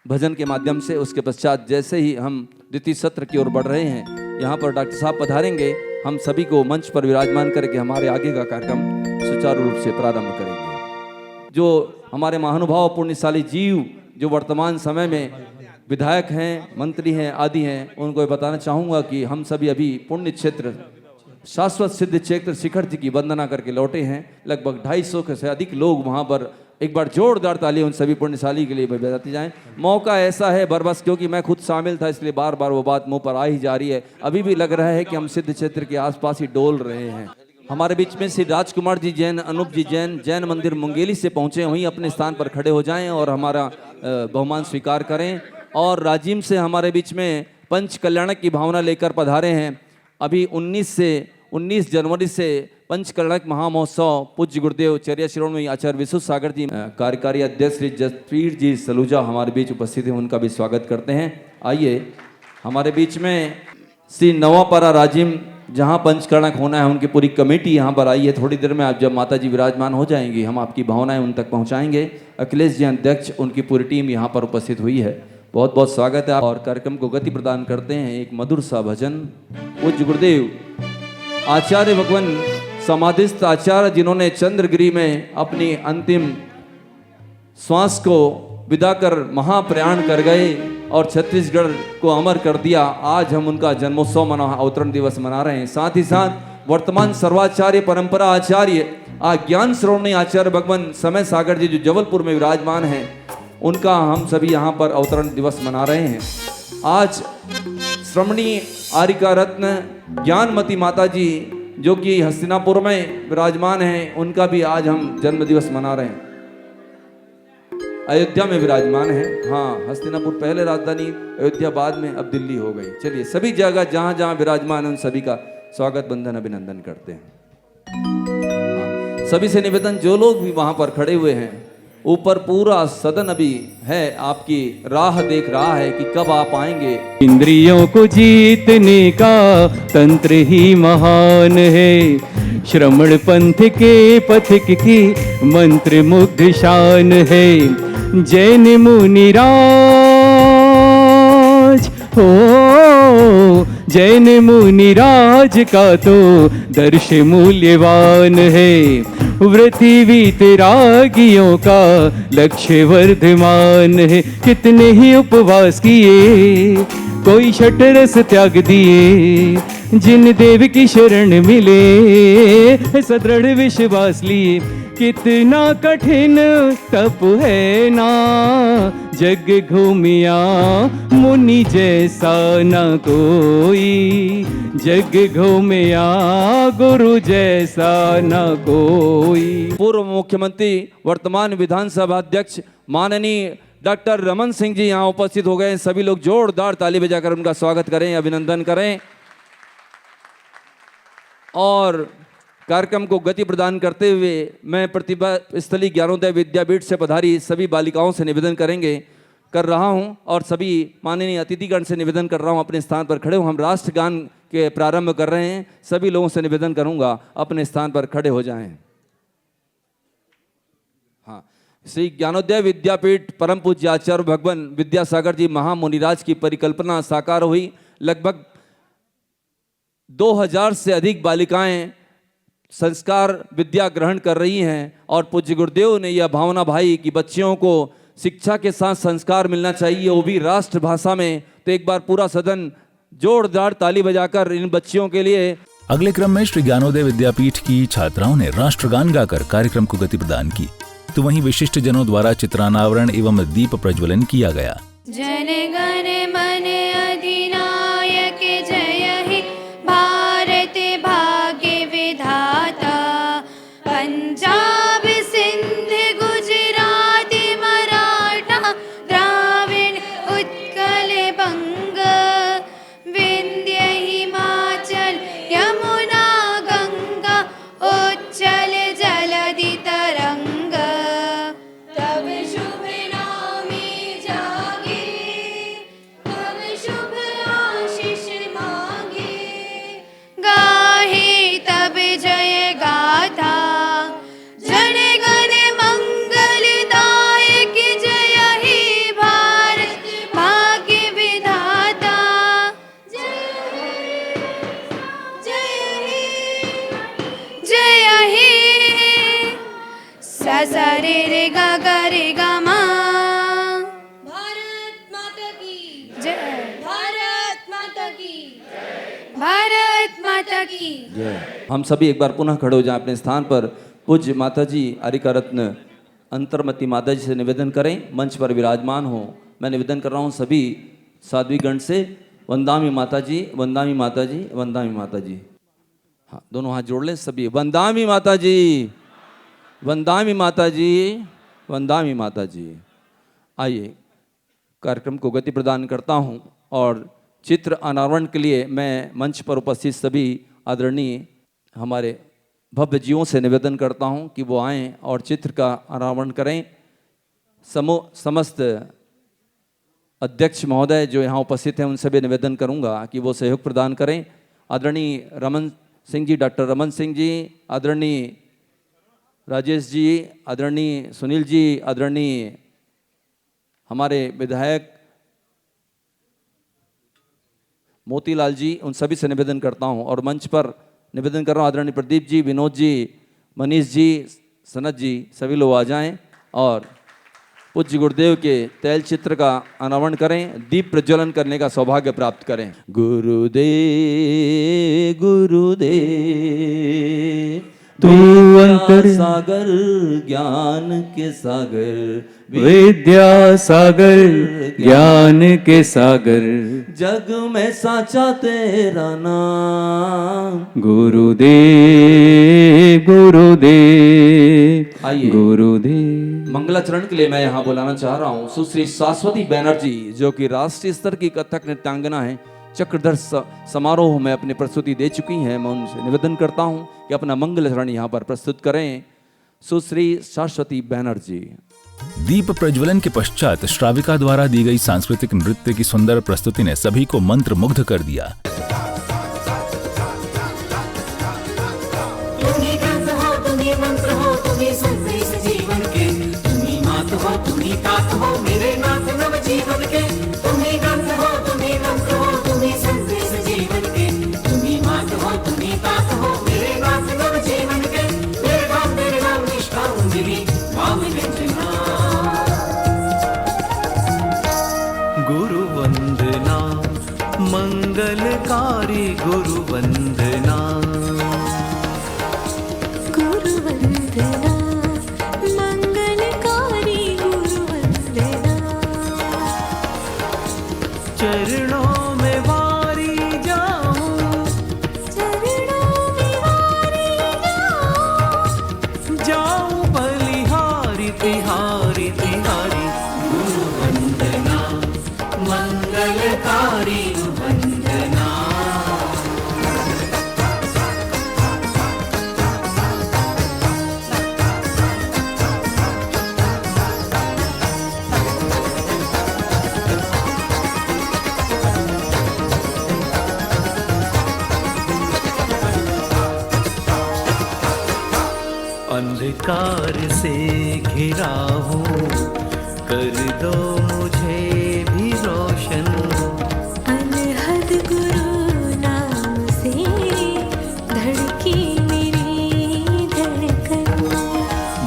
S5: भजन के माध्यम से, उसके पश्चात जैसे ही हम द्वितीय सत्र की ओर बढ़ रहे हैं, यहाँ पर डॉक्टर साहब पधारेंगे। हम सभी को मंच पर विराजमान करके हमारे आगे का कार्यक्रम सुचारू रूप से प्रारंभ करेंगे। जो हमारे महानुभाव पुण्यशाली जीव जो वर्तमान समय में विधायक हैं, मंत्री हैं, आदि हैं, उनको बताना चाहूँगा कि हम सभी अभी पुण्य क्षेत्र शाश्वत सिद्ध क्षेत्र शिखर जी की वंदना करके लौटे हैं। लगभग 250 से अधिक लोग वहाँ पर, एक बार जोरदार ताली उन सभी पुण्यशाली के लिए बजाती जाएं। मौका ऐसा है बरबस, क्योंकि मैं खुद शामिल था इसलिए बार बार वो बात मुंह पर आ ही जा रही है। अभी भी लग रहा है कि हम सिद्ध क्षेत्र के आसपास ही डोल रहे हैं। हमारे बीच में श्री राजकुमार जी जैन, अनूप जी जैन, जैन मंदिर मुंगेली से पहुँचे, वहीं अपने स्थान पर खड़े हो जाएँ और हमारा बहुमान स्वीकार करें। और राजिम से हमारे बीच में पंच कल्याणक की भावना लेकर पधारे हैं। अभी 19 से 19 जनवरी से पंचकर्णक महामहोत्सव पूज्य गुरुदेव चर्या शिरोमणि आचार्य विशुद्ध सागर जी कार्यकारी अध्यक्ष श्री जसवीर जी सलूजा हमारे बीच उपस्थित हैं, उनका भी स्वागत करते हैं। आइए हमारे बीच में श्री नवापारा राजिम जहां पंचकर्णक होना है उनकी पूरी कमेटी यहां पर आई है। थोड़ी देर में आप जब माता जी विराजमान हो जाएंगी हम आपकी भावनाएं उन तक पहुंचाएंगे। अखिलेश जी अध्यक्ष उनकी पूरी टीम यहां पर उपस्थित हुई है, बहुत बहुत स्वागत है। और कार्यक्रम को गति प्रदान करते हैं एक मधुर सा भजन पूज्य गुरुदेव आचार्य भगवान समाधिस्थ आचार्य जिन्होंने चंद्रगिरी में अपनी अंतिम श्वास को विदा कर महाप्रयाण कर गए और छत्तीसगढ़ को अमर कर दिया। आज हम उनका जन्मोत्सव अवतरण दिवस मना रहे हैं। साथ ही साथ वर्तमान सर्वाचार्य परंपरा आचार्य ज्ञान श्रोमणी आचार्य भगवान समय सागर जी जो जबलपुर में विराजमान हैं, उनका हम सभी यहाँ पर अवतरण दिवस मना रहे हैं। आज श्रमणी आरिका रत्न ज्ञानमती माता जी जो कि हस्तिनापुर में विराजमान हैं, उनका भी आज हम जन्म दिवस मना रहे हैं। अयोध्या में विराजमान है, हाँ हस्तिनापुर पहले राजधानी, अयोध्या बाद में, अब दिल्ली हो गई। चलिए सभी जगह जहाँ जहाँ विराजमान है उन सभी का स्वागत बंधन अभिनंदन करते हैं। हाँ, सभी से निवेदन जो लोग भी वहां पर खड़े हुए हैं, ऊपर पूरा सदन अभी है आपकी राह देख रहा है कि कब आप आएंगे।
S6: इंद्रियों को जीतने का तंत्र ही महान है, श्रमण पंथ के पथिक की मंत्र मुग्ध शान है। जैन मुनिराज हो, जैन मुनिराज का तो दर्श मूल्यवान है। व्रति वीतरागियों का लक्ष्य वर्धमान है। कितने ही उपवास किए, कोई छठ रस त्याग दिए, जिन देव की शरण मिले सदृढ़ विश्वास लिए। कितना कठिन तप है ना, जग घूमिया मुनि जैसा न कोई, जग घूमिया गुरु जैसा न कोई।
S5: पूर्व मुख्यमंत्री वर्तमान विधानसभा अध्यक्ष माननीय डॉक्टर रमन सिंह जी यहाँ उपस्थित हो गए। सभी लोग जोरदार ताली बजाकर उनका स्वागत करें, अभिनंदन करें। और कार्यक्रम को गति प्रदान करते हुए मैं प्रतिभा स्थली ज्ञानोदय विद्यापीठ से पधारी सभी बालिकाओं से निवेदन कर रहा हूं और सभी माननीय अतिथिगण से निवेदन कर रहा हूं अपने स्थान पर खड़े हो। हम राष्ट्रगान के प्रारंभ कर रहे हैं, सभी लोगों से निवेदन करूंगा अपने स्थान पर खड़े हो जाएं। हाँ, श्री ज्ञानोदय विद्यापीठ परम पूज्य आचार्य भगवान विद्यासागर जी महामुनिराज की परिकल्पना साकार हुई। लगभग 2000 से अधिक बालिकाएं संस्कार विद्या ग्रहण कर रही हैं और पूज्य गुरुदेव ने यह भावना भाई कि बच्चियों को शिक्षा के साथ संस्कार मिलना चाहिए, वो भी राष्ट्रभाषा में। तो एक बार पूरा सदन जोरदार ताली बजाकर इन बच्चियों के लिए।
S1: अगले क्रम में श्री ज्ञानोदय विद्यापीठ की छात्राओं ने राष्ट्रगान गाकर कार्यक्रम को गति प्रदान की, तो वहीं विशिष्ट जनों द्वारा चित्रानावरण एवं दीप प्रज्वलन किया गया।
S3: जन गण मन अधिनायक जय हे भारत भाग्य विधाता। पंजाब सिंध गुजरात मराठा द्राविड़ उत्कल बंग, विंध्य हिमाचल यमुना गंगा उच्चल जलधि तरंग। तब शुभ नामे जागे, तब शुभ आशीष मांगे, गाहे तब जय गाथा। जन गण मंगलदायक जय हे भारत भाग्य विधाता। जय हे सा सा रे रे गा गा रे गा मा। भारत माता की जय, भारत माता की जय, भारत माता की जय।
S5: हम सभी एक बार पुनः खड़े हो जाएं अपने स्थान पर। पूज्य माता जी आरिका रत्न अंतर्मती माता जी से निवेदन करें, मंच पर विराजमान हो। मैं निवेदन कर रहा हूं सभी साध्वीगण से, वंदामी माता जी, वंदामी माता जी, वंदामी माता जी। हाँ, दोनों हाथ जोड़ लें सभी। वंदामी माता जी, वंदामी माता जी, वंदामी माता जी। आइए कार्यक्रम को गति प्रदान करता हूं और चित्र अनावरण के लिए मैं मंच पर उपस्थित सभी आदरणीय हमारे भव्य जीवों से निवेदन करता हूं कि वो आएं और चित्र का अनावरण करें। समस्त अध्यक्ष महोदय जो यहाँ उपस्थित हैं उनसे भी निवेदन करूंगा कि वो सहयोग प्रदान करें। आदरणीय रमन सिंह जी, डॉक्टर रमन सिंह जी, आदरणीय राजेश जी, आदरणीय सुनील जी, आदरणीय हमारे विधायक मोतीलाल जी, उन सभी से निवेदन करता हूं। और मंच पर निवेदन कर रहा हूं आदरणीय प्रदीप जी, विनोद जी, मनीष जी, सनत जी, सभी लोग आ जाएं और पूज्य गुरुदेव के तैल चित्र का अनावरण करें, दीप प्रज्वलन करने का सौभाग्य प्राप्त करें। गुरुदेव गुरुदेव
S6: तू अंतर
S5: सागर ज्ञान के सागर,
S6: विद्या सागर ज्ञान के सागर,
S5: जग में साचा तेरा नाम।
S6: गुरुदेव गुरुदेव
S5: आइए।
S6: गुरुदेव।
S5: मंगलाचरण के लिए मैं यहाँ बुलाना चाह रहा हूँ सुश्री शाश्वती बैनर्जी, जो कि राष्ट्रीय स्तर की कथक नृत्यांगना है, चक्रधर समारोह में अपनी प्रस्तुति दे चुकी हैं। मैं उनसे निवेदन करता हूं कि अपना मंगलाचरण यहाँ पर प्रस्तुत करें। सुश्री शाश्वती बैनर्जी।
S1: दीप प्रज्वलन के पश्चात श्राविका द्वारा दी गई सांस्कृतिक नृत्य की सुंदर प्रस्तुति ने सभी को मंत्रमुग्ध कर दिया।
S7: गुरु वंदना मंगलकारी, गुरु वंदना
S8: गुरु वंदना मंगलकारी, गुरु वंदना
S7: चरणों में वारी जाऊं,
S8: चरणों में वारी
S7: जाऊं बलिहारी तिहारी तिहारी। गुरु वंदना मंगलकारी, वंदना अंधकार से घिरा हूँ, कर दो मुझे भी रोशन।
S8: अनहद गुरु नाम से धड़की मेरी धड़कन।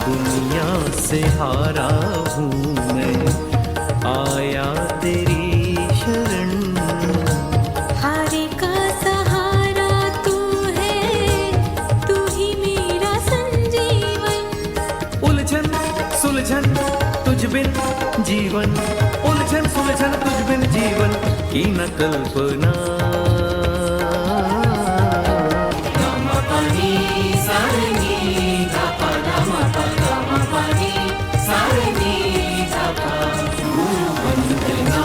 S7: दुनिया से हारा हूँ मैं, आया तेरी शरण।
S8: हारे का सहारा तू है, तू ही मेरा संजीवन।
S7: उलझन सुलझन तुझ बिन जीवन, उलझन सुलझन तुझ बिन जीवन की न कल्पना। गुरु वंदना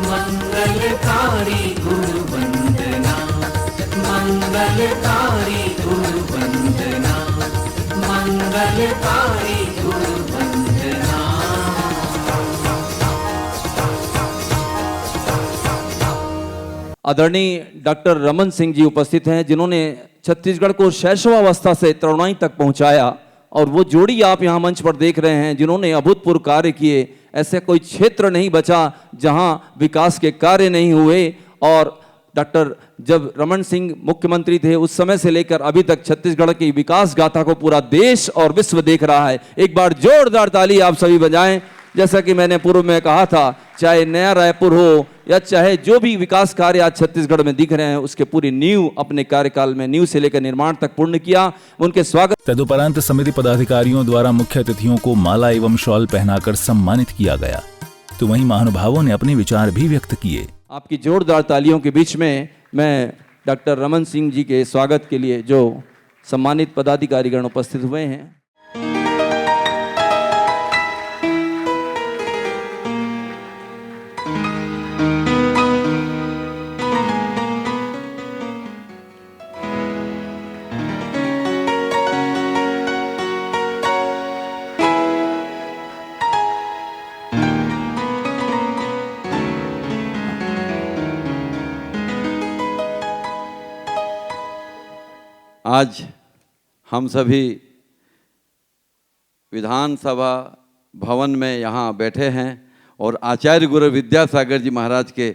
S7: मंगलकारी, गुरु वंदना मंगलकारी, गुरु वंदना मंगलकारी, गुरु वंदना।
S5: आदरणीय डॉक्टर रमन सिंह जी उपस्थित हैं, जिन्होंने छत्तीसगढ़ को शैशवावस्था से तरुणाई तक पहुंचाया। और वो जोड़ी आप यहाँ मंच पर देख रहे हैं, जिन्होंने अभूतपूर्व कार्य किए। ऐसे कोई क्षेत्र नहीं बचा जहां विकास के कार्य नहीं हुए। और डॉक्टर जब रमन सिंह मुख्यमंत्री थे उस समय से लेकर अभी तक छत्तीसगढ़ की विकास गाथा को पूरा देश और विश्व देख रहा है। एक बार जोरदार ताली आप सभी बजाएं। जैसा कि मैंने पूर्व में कहा था, चाहे नया रायपुर हो या चाहे जो भी विकास कार्य आज छत्तीसगढ़ में दिख रहे हैं, उसके पूरी नींव अपने कार्यकाल में नींव से लेकर निर्माण तक पूर्ण किया। उनके स्वागत।
S1: तदुपरांत समिति पदाधिकारियों द्वारा मुख्य अतिथियों को माला एवं शॉल पहनाकर सम्मानित किया गया। तो वहीं महानुभावों ने अपने विचार भी व्यक्त किए।
S5: आपकी जोरदार तालियों के बीच में मैं डॉक्टर रमन सिंह जी के स्वागत के लिए जो सम्मानित पदाधिकारीगण उपस्थित हुए हैं,
S9: आज हम सभी विधानसभा भवन में यहाँ बैठे हैं और आचार्य गुरु विद्यासागर जी महाराज के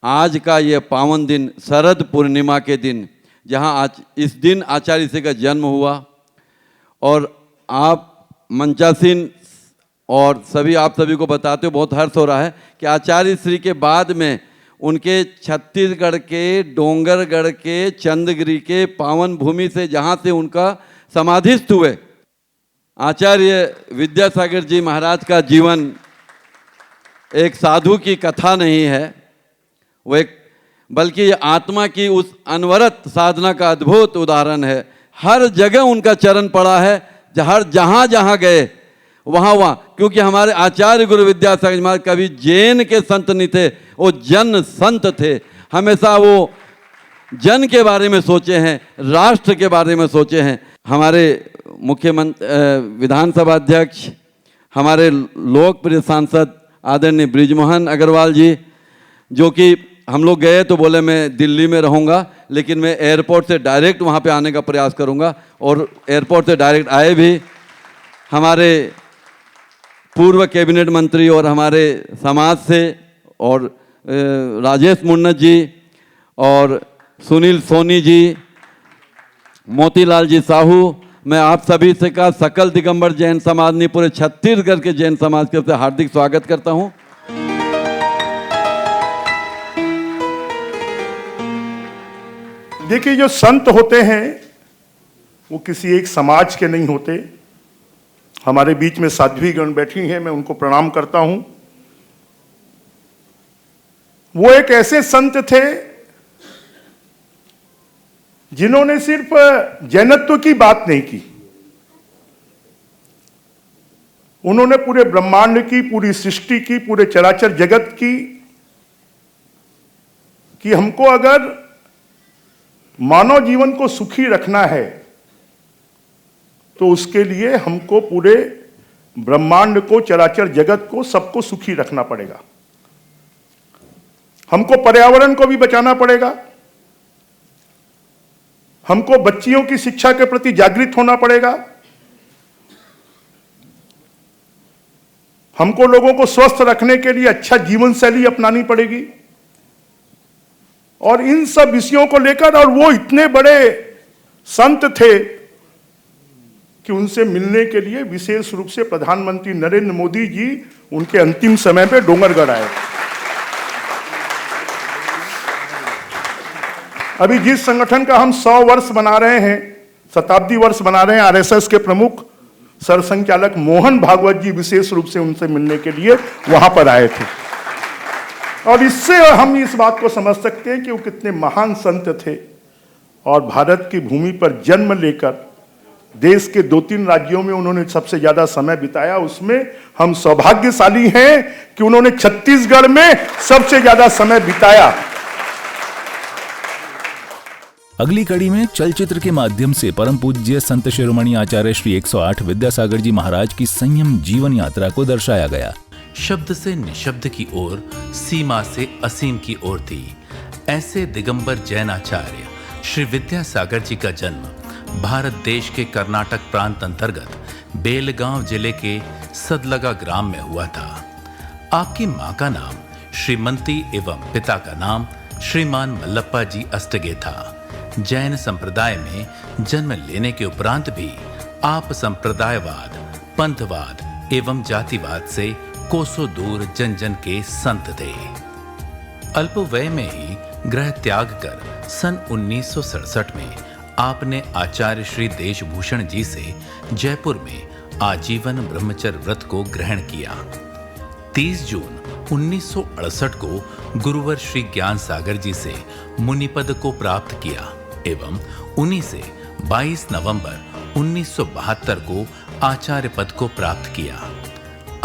S9: आज का ये पावन दिन, शरद पूर्णिमा के दिन, जहाँ आज इस दिन आचार्य श्री का जन्म हुआ और आप मंचासीन और आप सभी को बताते हो बहुत हर्ष हो रहा है कि आचार्य श्री के बाद में उनके छत्तीसगढ़ के डोंगरगढ़ के चंद्रगिरी के पावन भूमि से जहाँ से उनका समाधिस्थ हुए आचार्य विद्यासागर जी महाराज का जीवन एक साधु की कथा नहीं है, वो एक बल्कि आत्मा की उस अनवरत साधना का अद्भुत उदाहरण है। हर जगह उनका चरण पड़ा है, जहाँ जहाँ गए वहाँ, क्योंकि हमारे आचार्य गुरु विद्यासागर महाराज कभी जैन के संत नहीं थे, वो जन संत थे। हमेशा वो जन के बारे में सोचे हैं, राष्ट्र के बारे में सोचे हैं। हमारे मुख्यमंत्री विधानसभा अध्यक्ष, हमारे लोकप्रिय सांसद आदरणीय बृजमोहन अग्रवाल जी, जो कि हम लोग गए तो बोले मैं दिल्ली में रहूँगा, लेकिन मैं एयरपोर्ट से डायरेक्ट वहाँ पे आने का प्रयास करूँगा, और एयरपोर्ट से डायरेक्ट आए भी। हमारे पूर्व कैबिनेट मंत्री और हमारे समाज से और राजेश मुन्नत जी और सुनील सोनी जी, मोतीलाल जी साहू, मैं आप सभी से का सकल दिगंबर जैन समाज ने पूरे छत्तीसगढ़ के जैन समाज के से हार्दिक स्वागत करता हूँ।
S10: देखिए, जो संत होते हैं वो किसी एक समाज के नहीं होते। हमारे बीच में साध्वी गण बैठी हैं, मैं उनको प्रणाम करता हूं। वो एक ऐसे संत थे जिन्होंने सिर्फ जैनत्व की बात नहीं की, उन्होंने पूरे ब्रह्मांड की, पूरी सृष्टि की, पूरे चराचर जगत की कि हमको अगर मानव जीवन को सुखी रखना है तो उसके लिए हमको पूरे ब्रह्मांड को, चराचर जगत को, सबको सुखी रखना पड़ेगा। हमको पर्यावरण को भी बचाना पड़ेगा, हमको बच्चियों की शिक्षा के प्रति जागृत होना पड़ेगा, हमको लोगों को स्वस्थ रखने के लिए अच्छा जीवन शैली अपनानी पड़ेगी। और इन सब विषयों को लेकर, और वो इतने बड़े संत थे कि उनसे मिलने के लिए विशेष रूप से प्रधानमंत्री नरेंद्र मोदी जी उनके अंतिम समय पे डोंगरगढ़ आए। अभी जिस संगठन का हम 100 वर्ष मना रहे हैं, शताब्दी वर्ष मना रहे हैं, आरएसएस के प्रमुख सरसंघचालक मोहन भागवत जी विशेष रूप से उनसे मिलने के लिए वहां पर आए थे। और इससे हम इस बात को समझ सकते हैं कि वो कितने महान संत थे और भारत की भूमि पर जन्म लेकर देश के 2-3 राज्यों में उन्होंने सबसे ज्यादा समय बिताया। उसमें हम सौभाग्यशाली हैं कि उन्होंने छत्तीसगढ़ में सबसे ज्यादा समय बिताया।
S1: अगली कड़ी में चलचित्र के माध्यम से परम पूज्य संत शिरोमणि आचार्य श्री 108 विद्यासागर जी महाराज की संयम जीवन यात्रा को दर्शाया गया।
S11: शब्द से निशब्द की ओर, सीमा से असीम की ओर थी। ऐसे दिगंबर जैन आचार्य श्री विद्यासागर जी का जन्म भारत देश के कर्नाटक प्रांत अंतर्गत बेलगांव जिले के सदलगा ग्राम में हुआ था। आपकी मां का नाम श्रीमंती एवं पिता का नाम श्रीमान मल्लप्पा जी अष्टगे था। जैन संप्रदाय में जन्म लेने के उपरांत भी आप संप्रदायवाद, पंथवाद एवं जातिवाद से कोसों दूर जन जन के संत थे। अल्प वय में ही गृह त्याग कर सन 1967 में आपने आचार्य श्री देशभूषण जी से जयपुर में आजीवन ब्रह्मचर्य व्रत को ग्रहण किया। 30 जून 1968 को गुरुवर श्री ज्ञान सागर जी से मुनिपद को प्राप्त किया एवं उन्हीं से 22 नवंबर 1972 को आचार्य पद को प्राप्त किया।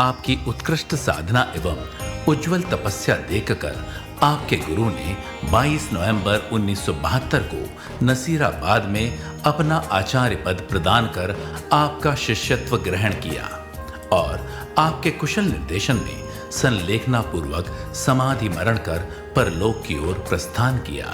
S11: आपकी उत्कृष्ट साधना एवं उज्जवल तपस्या देखकर आपके गुरु ने 22 नवंबर 1972 को नसीराबाद में अपना आचार्य पद प्रदान कर आपका शिष्यत्व ग्रहण किया और आपके कुशल निर्देशन में संलेखना पूर्वक समाधि मरण कर परलोक की ओर प्रस्थान किया।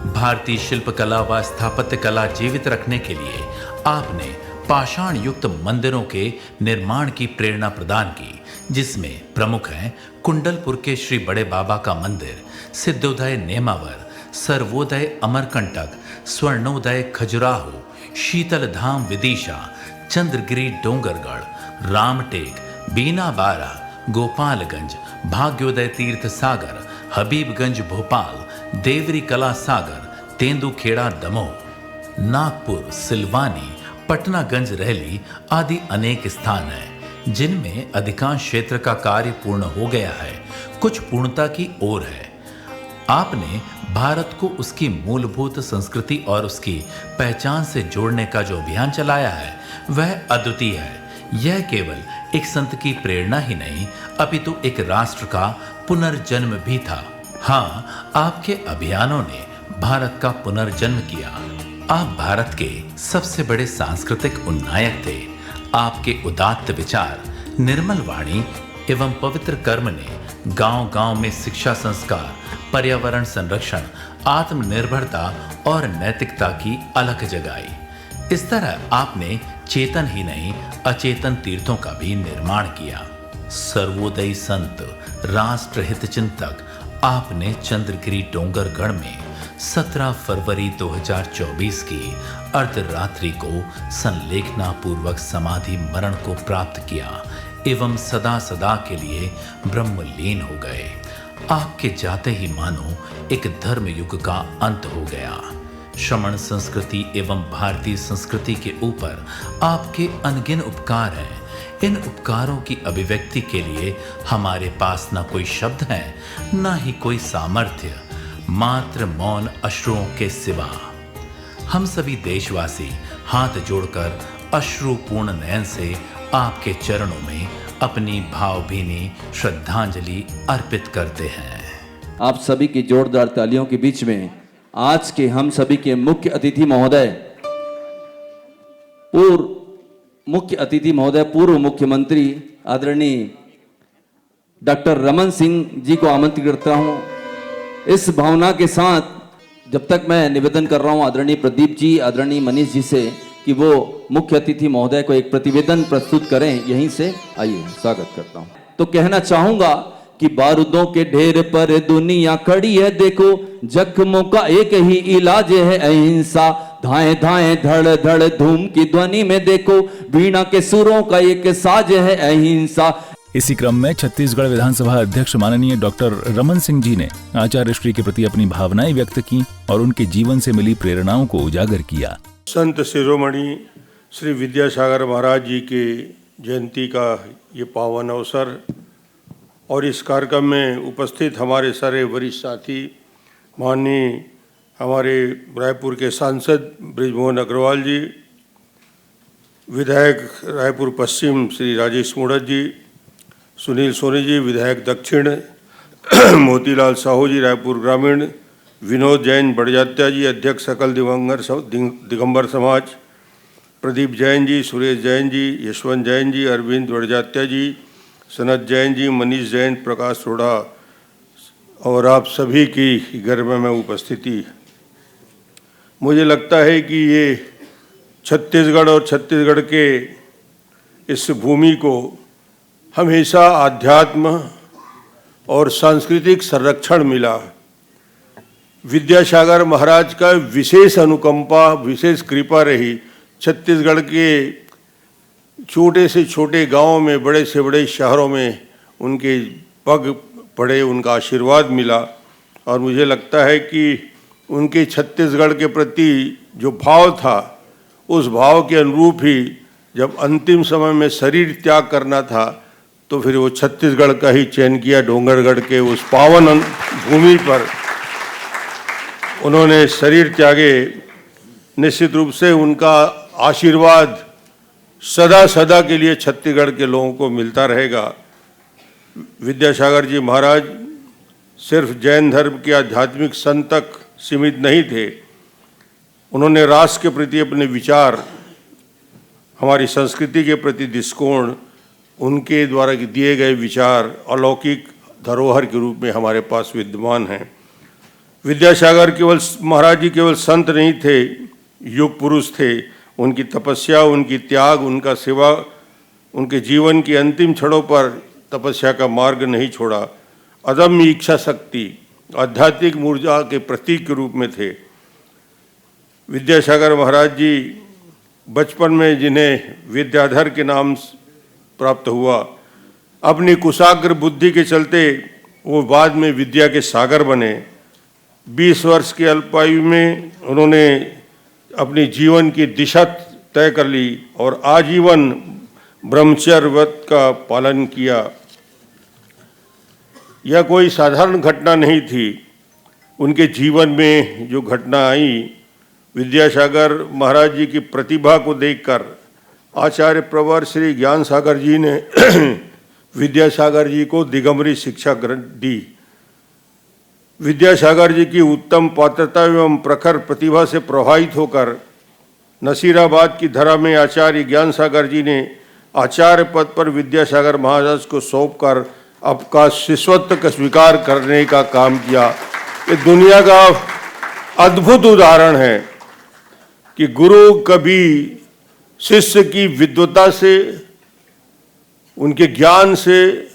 S11: भारतीय शिल्पकला व स्थापत्य कला जीवित रखने के लिए आपने पाषाण युक्त मंदिरों के निर्माण की प्रेरणा प्रदान की, जिसमें प्रमुख हैं कुंडलपुर के श्री बड़े बाबा का मंदिर, सिद्धोदय नेमावर, सर्वोदय अमरकंटक, स्वर्णोदय खजुराहो, शीतल धाम विदिशा, चंद्रगिरी डोंगरगढ़, रामटेक, बीना बारा, गोपालगंज, भाग्योदय तीर्थ सागर, हबीबगंज भोपाल, देवरी कला सागर, तेंदुखेड़ा दमोह, नागपुर, सिलवानी, पटनागंज रैली आदि अनेक स्थान हैं, जिनमें अधिकांश क्षेत्र का कार्य पूर्ण हो गया है, कुछ पूर्णता की ओर है। आपने भारत को उसकी मूलभूत संस्कृति और उसकी पहचान से जोड़ने का जो अभियान चलाया है वह अद्वितीय है। यह केवल एक संत की प्रेरणा ही नहीं, अपितु एक राष्ट्र का पुनर्जन्म भी था। हाँ, आपके अभियानों ने भारत का पुनर्जन्म किया। आप भारत के सबसे बड़े सांस्कृतिक उन्नायक थे। आपके उदात्त विचार, निर्मल वाणी एवं पवित्र कर्म ने गांव-गांव में शिक्षा संस्कार, पर्यावरण संरक्षण, आत्मनिर्भरता और नैतिकता की अलख जगाई। इस तरह आपने चेतन ही नहीं अचेतन तीर्थों का भी निर्माण किया। सर्वोदयी संत, राष्ट्रहित चिंतक, आपने चंद्रगिरी डोंगरगढ़ में 17 फरवरी 2024 की अर्धरात्रि को संलेखना पूर्वक समाधि मरण को प्राप्त किया एवं सदा सदा के लिए ब्रह्मलीन हो गए। आपके जाते ही मानो एक धर्म युग का अंत हो गया। श्रमण संस्कृति एवं भारतीय संस्कृति के ऊपर आपके अनगिन उपकार हैं। इन उपकारों की अभिव्यक्ति के लिए हमारे पास न कोई शब्द है, न ही कोई सामर्थ्य, मात्र मौन अश्रुओं के सिवा। हम सभी देशवासी हाथ जोड़कर अश्रुपूर्ण नयन से आपके चरणों में अपनी भावभीनी श्रद्धांजलि अर्पित करते हैं।
S5: आप सभी की जोरदार तालियों के बीच में आज के हम सभी के मुख्य अतिथि महोदय, पूर्व मुख्यमंत्री आदरणीय डॉक्टर रमन सिंह जी को आमंत्रित करता हूं। इस भावना के साथ जब तक मैं निवेदन कर रहा हूं आदरणीय प्रदीप जी, आदरणीय मनीष जी से कि वो मुख्य अतिथि महोदय को एक प्रतिवेदन प्रस्तुत करें, यहीं से आइए स्वागत करता हूं। तो कहना चाहूंगा कि बारूदों के ढेर पर दुनिया खड़ी है, देखो जख्मों का एक ही इलाज है अहिंसा। धाए धाए धड़ धड़ धूम की ध्वनि में देखो वीणा के सुरों का एक साज है अहिंसा।
S1: इसी क्रम में छत्तीसगढ़ विधानसभा अध्यक्ष माननीय डॉक्टर रमन सिंह जी ने आचार्य श्री के प्रति अपनी भावनाएं व्यक्त की और उनके जीवन से मिली प्रेरणाओं को उजागर किया।
S12: संत शिरोमणि श्री विद्यासागर महाराज जी के जयंती का ये पावन अवसर और इस कार्यक्रम में उपस्थित हमारे सारे वरिष्ठ साथी, माननीय हमारे रायपुर के सांसद बृजमोहन अग्रवाल जी, विधायक रायपुर पश्चिम श्री राजेश मूढ़त जी, सुनील सोनी जी विधायक दक्षिण, मोतीलाल साहू जी रायपुर ग्रामीण, विनोद जैन बड़जात्या जी अध्यक्ष सकल दिगंबर समाज, प्रदीप जैन जी, सुरेश जैन जी, यशवंत जैन जी, अरविंद बड़जात्या जी, सनत जैन जी, मनीष जैन, प्रकाश सोढ़ा और आप सभी की गर्व में उपस्थिति। मुझे लगता है कि ये छत्तीसगढ़ और छत्तीसगढ़ के इस भूमि को हमेशा आध्यात्म और सांस्कृतिक संरक्षण मिला। विद्यासागर महाराज का विशेष अनुकंपा, विशेष कृपा रही। छत्तीसगढ़ के छोटे से छोटे गांव में, बड़े से बड़े शहरों में उनके पग पड़े, उनका आशीर्वाद मिला और मुझे लगता है कि उनके छत्तीसगढ़ के प्रति जो भाव था, उस भाव के अनुरूप ही जब अंतिम समय में शरीर त्याग करना था तो फिर वो छत्तीसगढ़ का ही चयन किया। डोंगरगढ़ के उस पावन भूमि पर उन्होंने शरीर त्यागे। निश्चित रूप से उनका आशीर्वाद सदा सदा के लिए छत्तीसगढ़ के लोगों को मिलता रहेगा। विद्यासागर जी महाराज सिर्फ जैन धर्म के आध्यात्मिक संत तक सीमित नहीं थे। उन्होंने राष्ट्र के प्रति अपने विचार, हमारी संस्कृति के प्रति दृष्टिकोण, उनके द्वारा दिए गए विचार अलौकिक धरोहर के रूप में हमारे पास विद्यमान हैं। विद्यासागर केवल महाराज जी केवल संत नहीं थे, युग पुरुष थे। उनकी तपस्या, उनकी त्याग, उनका सेवा, उनके जीवन की अंतिम क्षणों पर तपस्या का मार्ग नहीं छोड़ा। अदम्य इच्छा शक्ति, आध्यात्मिक ऊर्जा के प्रतीक के रूप में थे। विद्यासागर महाराज जी बचपन में जिन्हें विद्याधर के नाम प्राप्त हुआ, अपनी कुशाग्र बुद्धि के चलते वो बाद में विद्या के सागर बने। 20 वर्ष की अल्पायु में उन्होंने अपनी जीवन की दिशा तय कर ली और आजीवन ब्रह्मचर्य व्रत का पालन किया। यह कोई साधारण घटना नहीं थी। उनके जीवन में जो घटना आई, विद्यासागर महाराज जी की प्रतिभा को देखकर आचार्य प्रवर श्री ज्ञान सागर जी ने विद्यासागर जी को दिगंबरी शिक्षा दी। विद्यासागर जी की उत्तम पात्रता एवं प्रखर प्रतिभा से प्रभावित होकर नसीराबाद की धरा में आचार्य ज्ञान सागर जी ने आचार्य पद पर विद्यासागर महाराज को सौंपकर आपका शिष्यत्व का स्वीकार करने का काम किया। ये दुनिया का अद्भुत उदाहरण है कि गुरु कभी शिष्य की विद्वता से, उनके ज्ञान से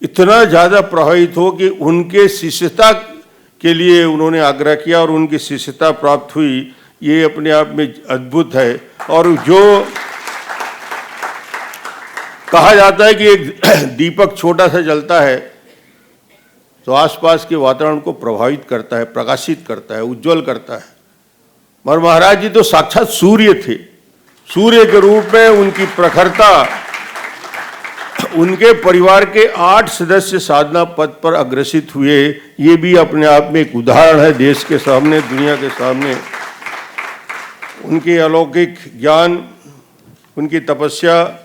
S12: इतना ज़्यादा प्रभावित हो कि उनके शिष्यता के लिए उन्होंने आग्रह किया और उनकी शिष्यता प्राप्त हुई। ये अपने आप में अद्भुत है। और जो कहा जाता है कि एक दीपक छोटा सा जलता है तो आसपास के वातावरण को प्रभावित करता है, प्रकाशित करता है, उज्जवल करता है। मगर महाराज जी तो साक्षात सूर्य थे। सूर्य के रूप में उनकी प्रखरता, उनके परिवार के 8 सदस्य साधना पद पर अग्रसित हुए। ये भी अपने आप में एक उदाहरण है देश के सामने, दुनिया के सामने। उनके अलौकिक ज्ञान, उनकी तपस्या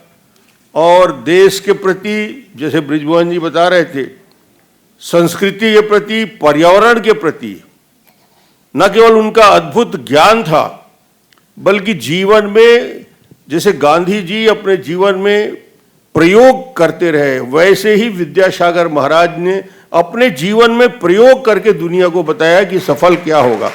S12: और देश के प्रति, जैसे ब्रिजमोहन जी बता रहे थे, संस्कृति के प्रति, पर्यावरण के प्रति न केवल उनका अद्भुत ज्ञान था, बल्कि जीवन में जैसे गांधी जी अपने जीवन में प्रयोग करते रहे, वैसे ही विद्यासागर महाराज ने अपने जीवन में प्रयोग करके दुनिया को बताया कि सफल क्या होगा।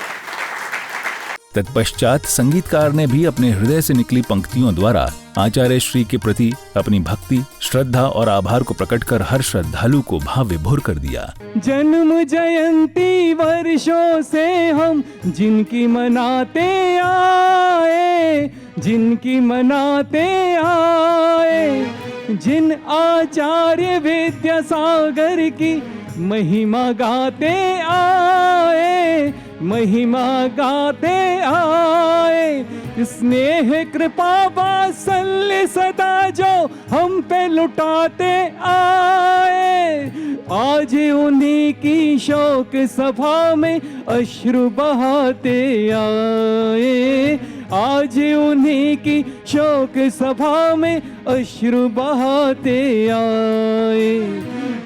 S1: तत्पश्चात संगीतकार ने भी अपने हृदय से निकली पंक्तियों द्वारा आचार्य श्री के प्रति अपनी भक्ति, श्रद्धा और आभार को प्रकट कर हर श्रद्धालु को भाव विभोर कर दिया।
S4: जन्म जयंती वर्षों से हम जिनकी मनाते आए, जिनकी मनाते आए, जिन आचार्य विद्यासागर की महिमा गाते आए, महिमा गाते आए। स्नेह कृपा वात्सल्य सदा जो हम पे लुटाते आए, आज उन्हीं की शोक सभा में अश्रु बहाते आए, आज उन्हीं की शोक सभा में अश्रु बहाते आए।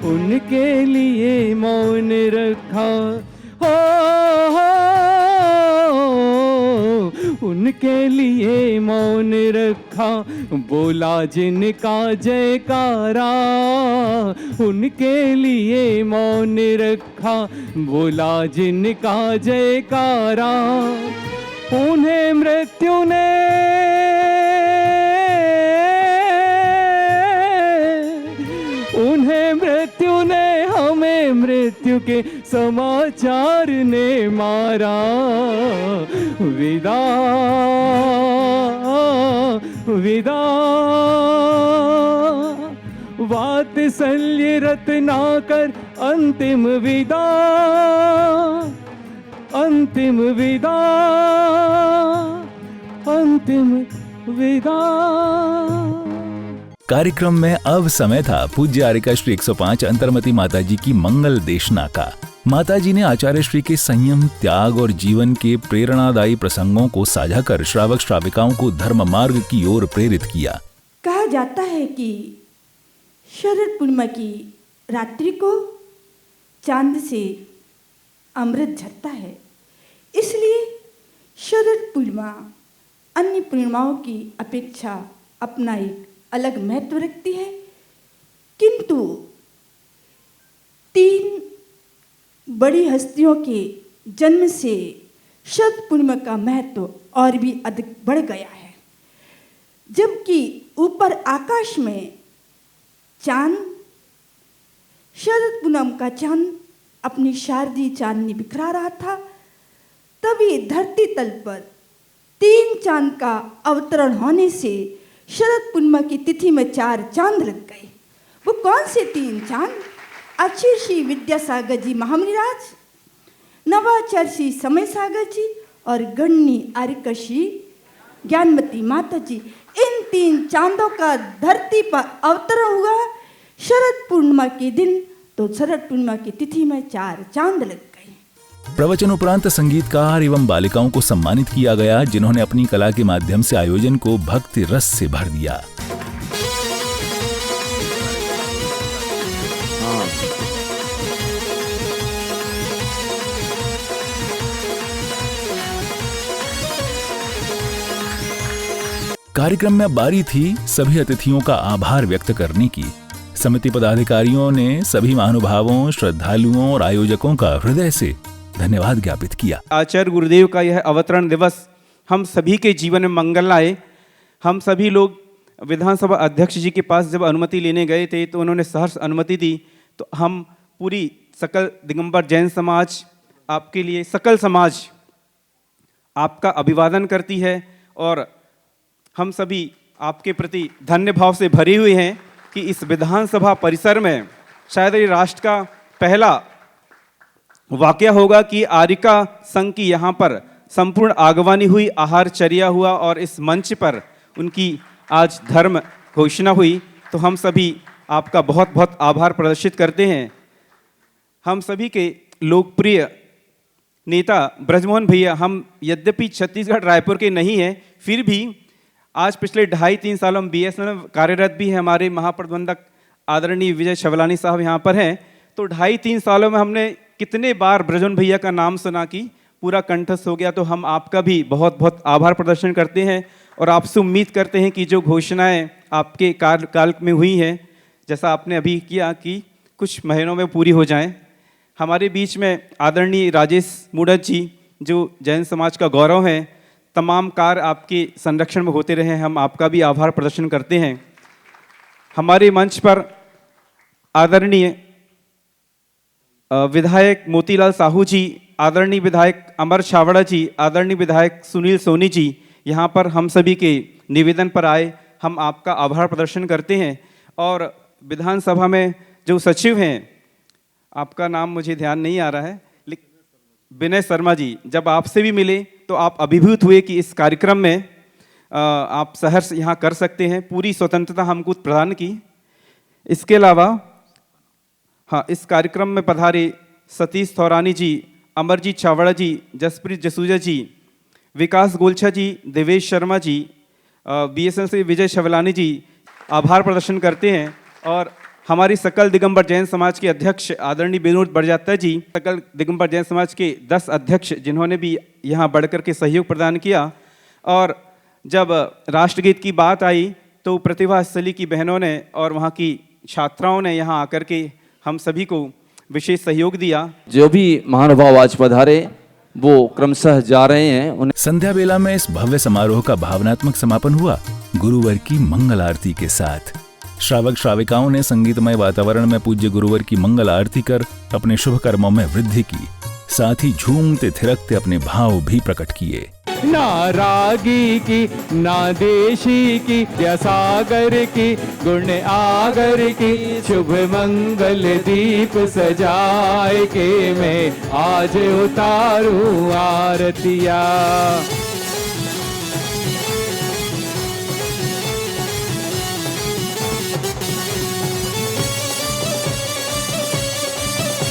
S4: उनके लिए मौन रखा हो, उनके लिए मौन रखा, बोला जिनका जयकारा, उनके लिए मौन रखा, बोला जिनका जयकारा। उन्हें मृत्यु ने हमें मृत्यु के समाचार ने मारा। विदा विदा वात्सल्य रत्नाकर अंतिम विदा, अंतिम विदा, अंतिम विदा।
S1: कार्यक्रम में अब समय था पूज्य आर्यिका श्री 105 अंतर्मति माताजी की मंगल देशना का। माताजी ने आचार्य श्री के संयम, त्याग और जीवन के प्रेरणादायी प्रसंगों को साझा कर श्रावक श्राविकाओं को धर्म मार्ग की ओर प्रेरित किया।
S2: कहा जाता है कि शरद पूर्णिमा की रात्रि को चांद से अमृत झरता है, इसलिए शरद पूर्णिमा अन्य पूर्णिमाओं की अपेक्षा अपना एक अलग महत्व रखती है। किंतु 3 बड़ी हस्तियों के जन्म से शरद पूर्णिमा का महत्व और भी अधिक बढ़ गया है। जबकि ऊपर आकाश में चांद, शरद पूनम का चांद अपनी शारदीय चांदनी बिखरा रहा था, तभी धरती तल पर 3 चांद का अवतरण होने से शरद पूर्णिमा की तिथि में 4 चांद लग गए। वो कौन से 3 चांद? आचार्य श्री विद्यासागर जी महामुनिराज, नवाचार्य श्री समय सागर जी और गणनी आर्यका श्री ज्ञानमती माता जी। इन 3 चांदों का धरती पर अवतरण हुआ शरद पूर्णिमा के दिन, तो शरद पूर्णिमा की तिथि में 4 चांद लग गए।
S1: प्रवचन उपरांत संगीतकार एवं बालिकाओं को सम्मानित किया गया, जिन्होंने अपनी कला के माध्यम से आयोजन को भक्ति रस से भर दिया। कार्यक्रम में बारी थी सभी अतिथियों का आभार व्यक्त करने की। समिति पदाधिकारियों ने सभी महानुभावों, श्रद्धालुओं और आयोजकों का हृदय से धन्यवाद ज्ञापित किया।
S13: आचार्य गुरुदेव का यह अवतरण दिवस हम सभी के जीवन में मंगल लाए। हम सभी लोग विधानसभा अध्यक्ष जी के पास जब अनुमति लेने गए थे तो उन्होंने सहर्ष अनुमति दी, तो हम पूरी सकल दिगंबर जैन समाज, आपके लिए सकल समाज आपका अभिवादन करती है और हम सभी आपके प्रति धन्य भाव से भरे हुए हैं कि इस विधानसभा परिसर में शायद ये राष्ट्र का पहला वाकया होगा कि आर्यिका संघ की यहाँ पर संपूर्ण आगवानी हुई, आहारचर्या हुआ और इस मंच पर उनकी आज धर्म घोषणा हुई। तो हम सभी आपका बहुत बहुत आभार प्रदर्शित करते हैं। हम सभी के लोकप्रिय नेता ब्रजमोहन भैया, हम यद्यपि छत्तीसगढ़ रायपुर के नहीं हैं, फिर भी आज पिछले 2.5-3 सालों में BSNL में कार्यरत भी है। हमारे महाप्रबंधक आदरणीय विजय छवलानी साहब यहाँ पर हैं। तो 2.5-3 सालों में हमने कितने बार ब्रजमोहन भैया का नाम सुना कि पूरा कंठस्थ हो गया। तो हम आपका भी बहुत बहुत आभार प्रदर्शन करते हैं और आपसे उम्मीद करते हैं कि जो घोषणाएं आपके कार्यकाल में हुई हैं, जैसा आपने अभी किया, कि कुछ महीनों में पूरी हो जाएं। हमारे बीच में आदरणीय राजेश मूढ़त जी, जो जैन समाज का गौरव हैं, तमाम कार्य आपके संरक्षण में होते रहे, हम आपका भी आभार प्रदर्शन करते हैं। हमारे मंच पर आदरणीय विधायक मोतीलाल साहू जी, आदरणीय विधायक अमर छावड़ा जी, आदरणीय विधायक सुनील सोनी जी यहाँ पर हम सभी के निवेदन पर आए। हम आपका आभार प्रदर्शन करते हैं। और विधानसभा में जो सचिव हैं, आपका नाम मुझे ध्यान नहीं आ रहा है, विनय शर्मा जी, जब आपसे भी मिले तो आप अभिभूत हुए कि इस कार्यक्रम में आप सहर्ष यहाँ कर सकते हैं। पूरी स्वतंत्रता हमको प्रदान की। इसके अलावा हाँ, इस कार्यक्रम में पधारे सतीश थौरानी जी, अमरजीत छावड़ा जी, जसप्रीत जसूजा जी, विकास गोलछा जी, देवेश शर्मा जी, BSNL से विजय छवलानी जी, आभार प्रदर्शन करते हैं। और हमारी सकल दिगंबर जैन समाज के अध्यक्ष आदरणीय विनोद बड़जात्या जी, सकल दिगंबर जैन समाज के 10 अध्यक्ष जिन्होंने भी यहाँ बढ़कर के सहयोग प्रदान किया। और जब राष्ट्रगीत की बात आई तो प्रतिभा स्थली की बहनों ने और वहाँ की छात्राओं ने यहाँ आकर के हम सभी को विशेष सहयोग दिया।
S5: जो भी महानुभाव आज पधारे वो क्रमशः जा रहे हैं।
S1: संध्या बेला में इस भव्य समारोह का भावनात्मक समापन हुआ गुरुवर की मंगल आरती के साथ। श्रावक श्राविकाओं ने संगीतमय वातावरण में पूज्य गुरुवर की मंगल आरती कर अपने शुभ कर्मों में वृद्धि की, साथ ही झूमते थिरकते अपने भाव भी प्रकट किए।
S4: ना रागी की, ना देशी की, या सागर की, गुण आगर की, शुभ मंगल दीप सजाए के मैं आज उतारूं आरतिया।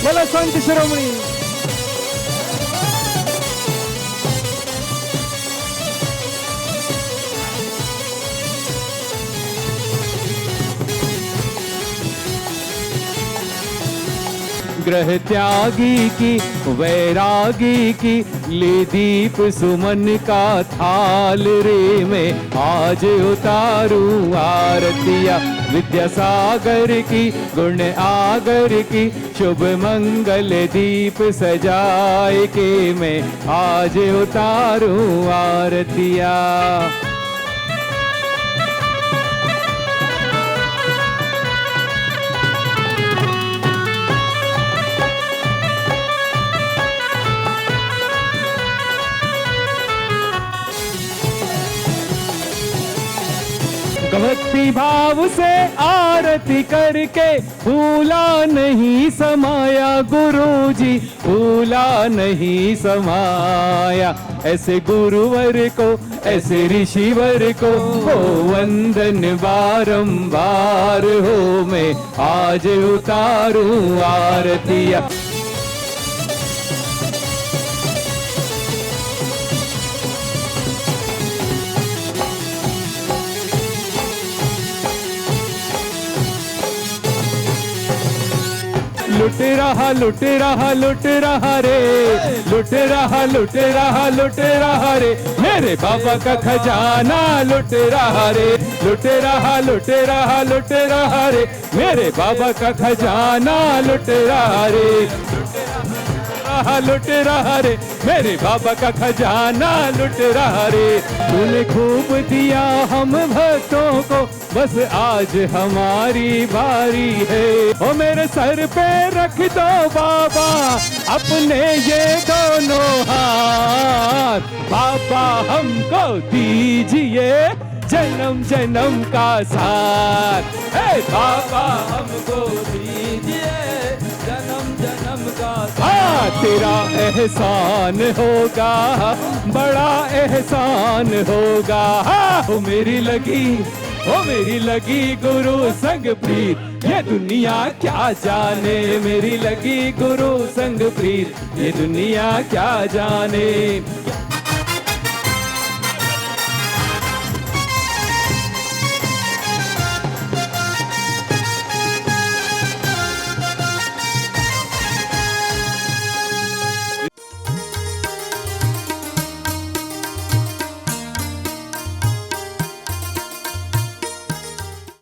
S4: बोला संत शिरोमणि। ग्रह त्यागी की, वैरागी की, ले दीप सुमन का थाल रे मैं आज उतारूं आरतिया। विद्यासागर की गुण आगर की शुभ मंगल दीप सजाए के मैं आज उतारूं आरतिया। भक्ति भाव से आरती करके भूला नहीं समाया गुरुजी, भूला नहीं समाया। ऐसे गुरुवर को ऐसे ऋषिवर को हो वंदन बारंबार हो मैं आज उतारूं आरतिया। लुट रहा लुट रहा लुट रहा रे, लुट रहा लुट रहा लुट रहा रे, मेरे बाबा का खजाना लुट रहा रे, लुट रहा लुट रहा लुट रहा रे, मेरे बाबा का खजाना लुट रहा रे, लुट रहा रे, मेरे बाबा का खजाना लुट रहा रे। तूने खूब दिया हम भक्तों को, बस आज हमारी बारी है। ओ मेरे सर पे रख दो बाबा अपने ये दोनों हाथ, बाबा हमको दीजिए जन्म जन्म का साथ। हे बाबा हमको दीजिए जन्म जन्म का साथ। तेरा एहसान होगा, बड़ा एहसान होगा। ओ मेरी लगी गुरु संग प्रीत, ये दुनिया क्या जाने। मेरी लगी गुरु संग प्रीत, ये दुनिया क्या जाने।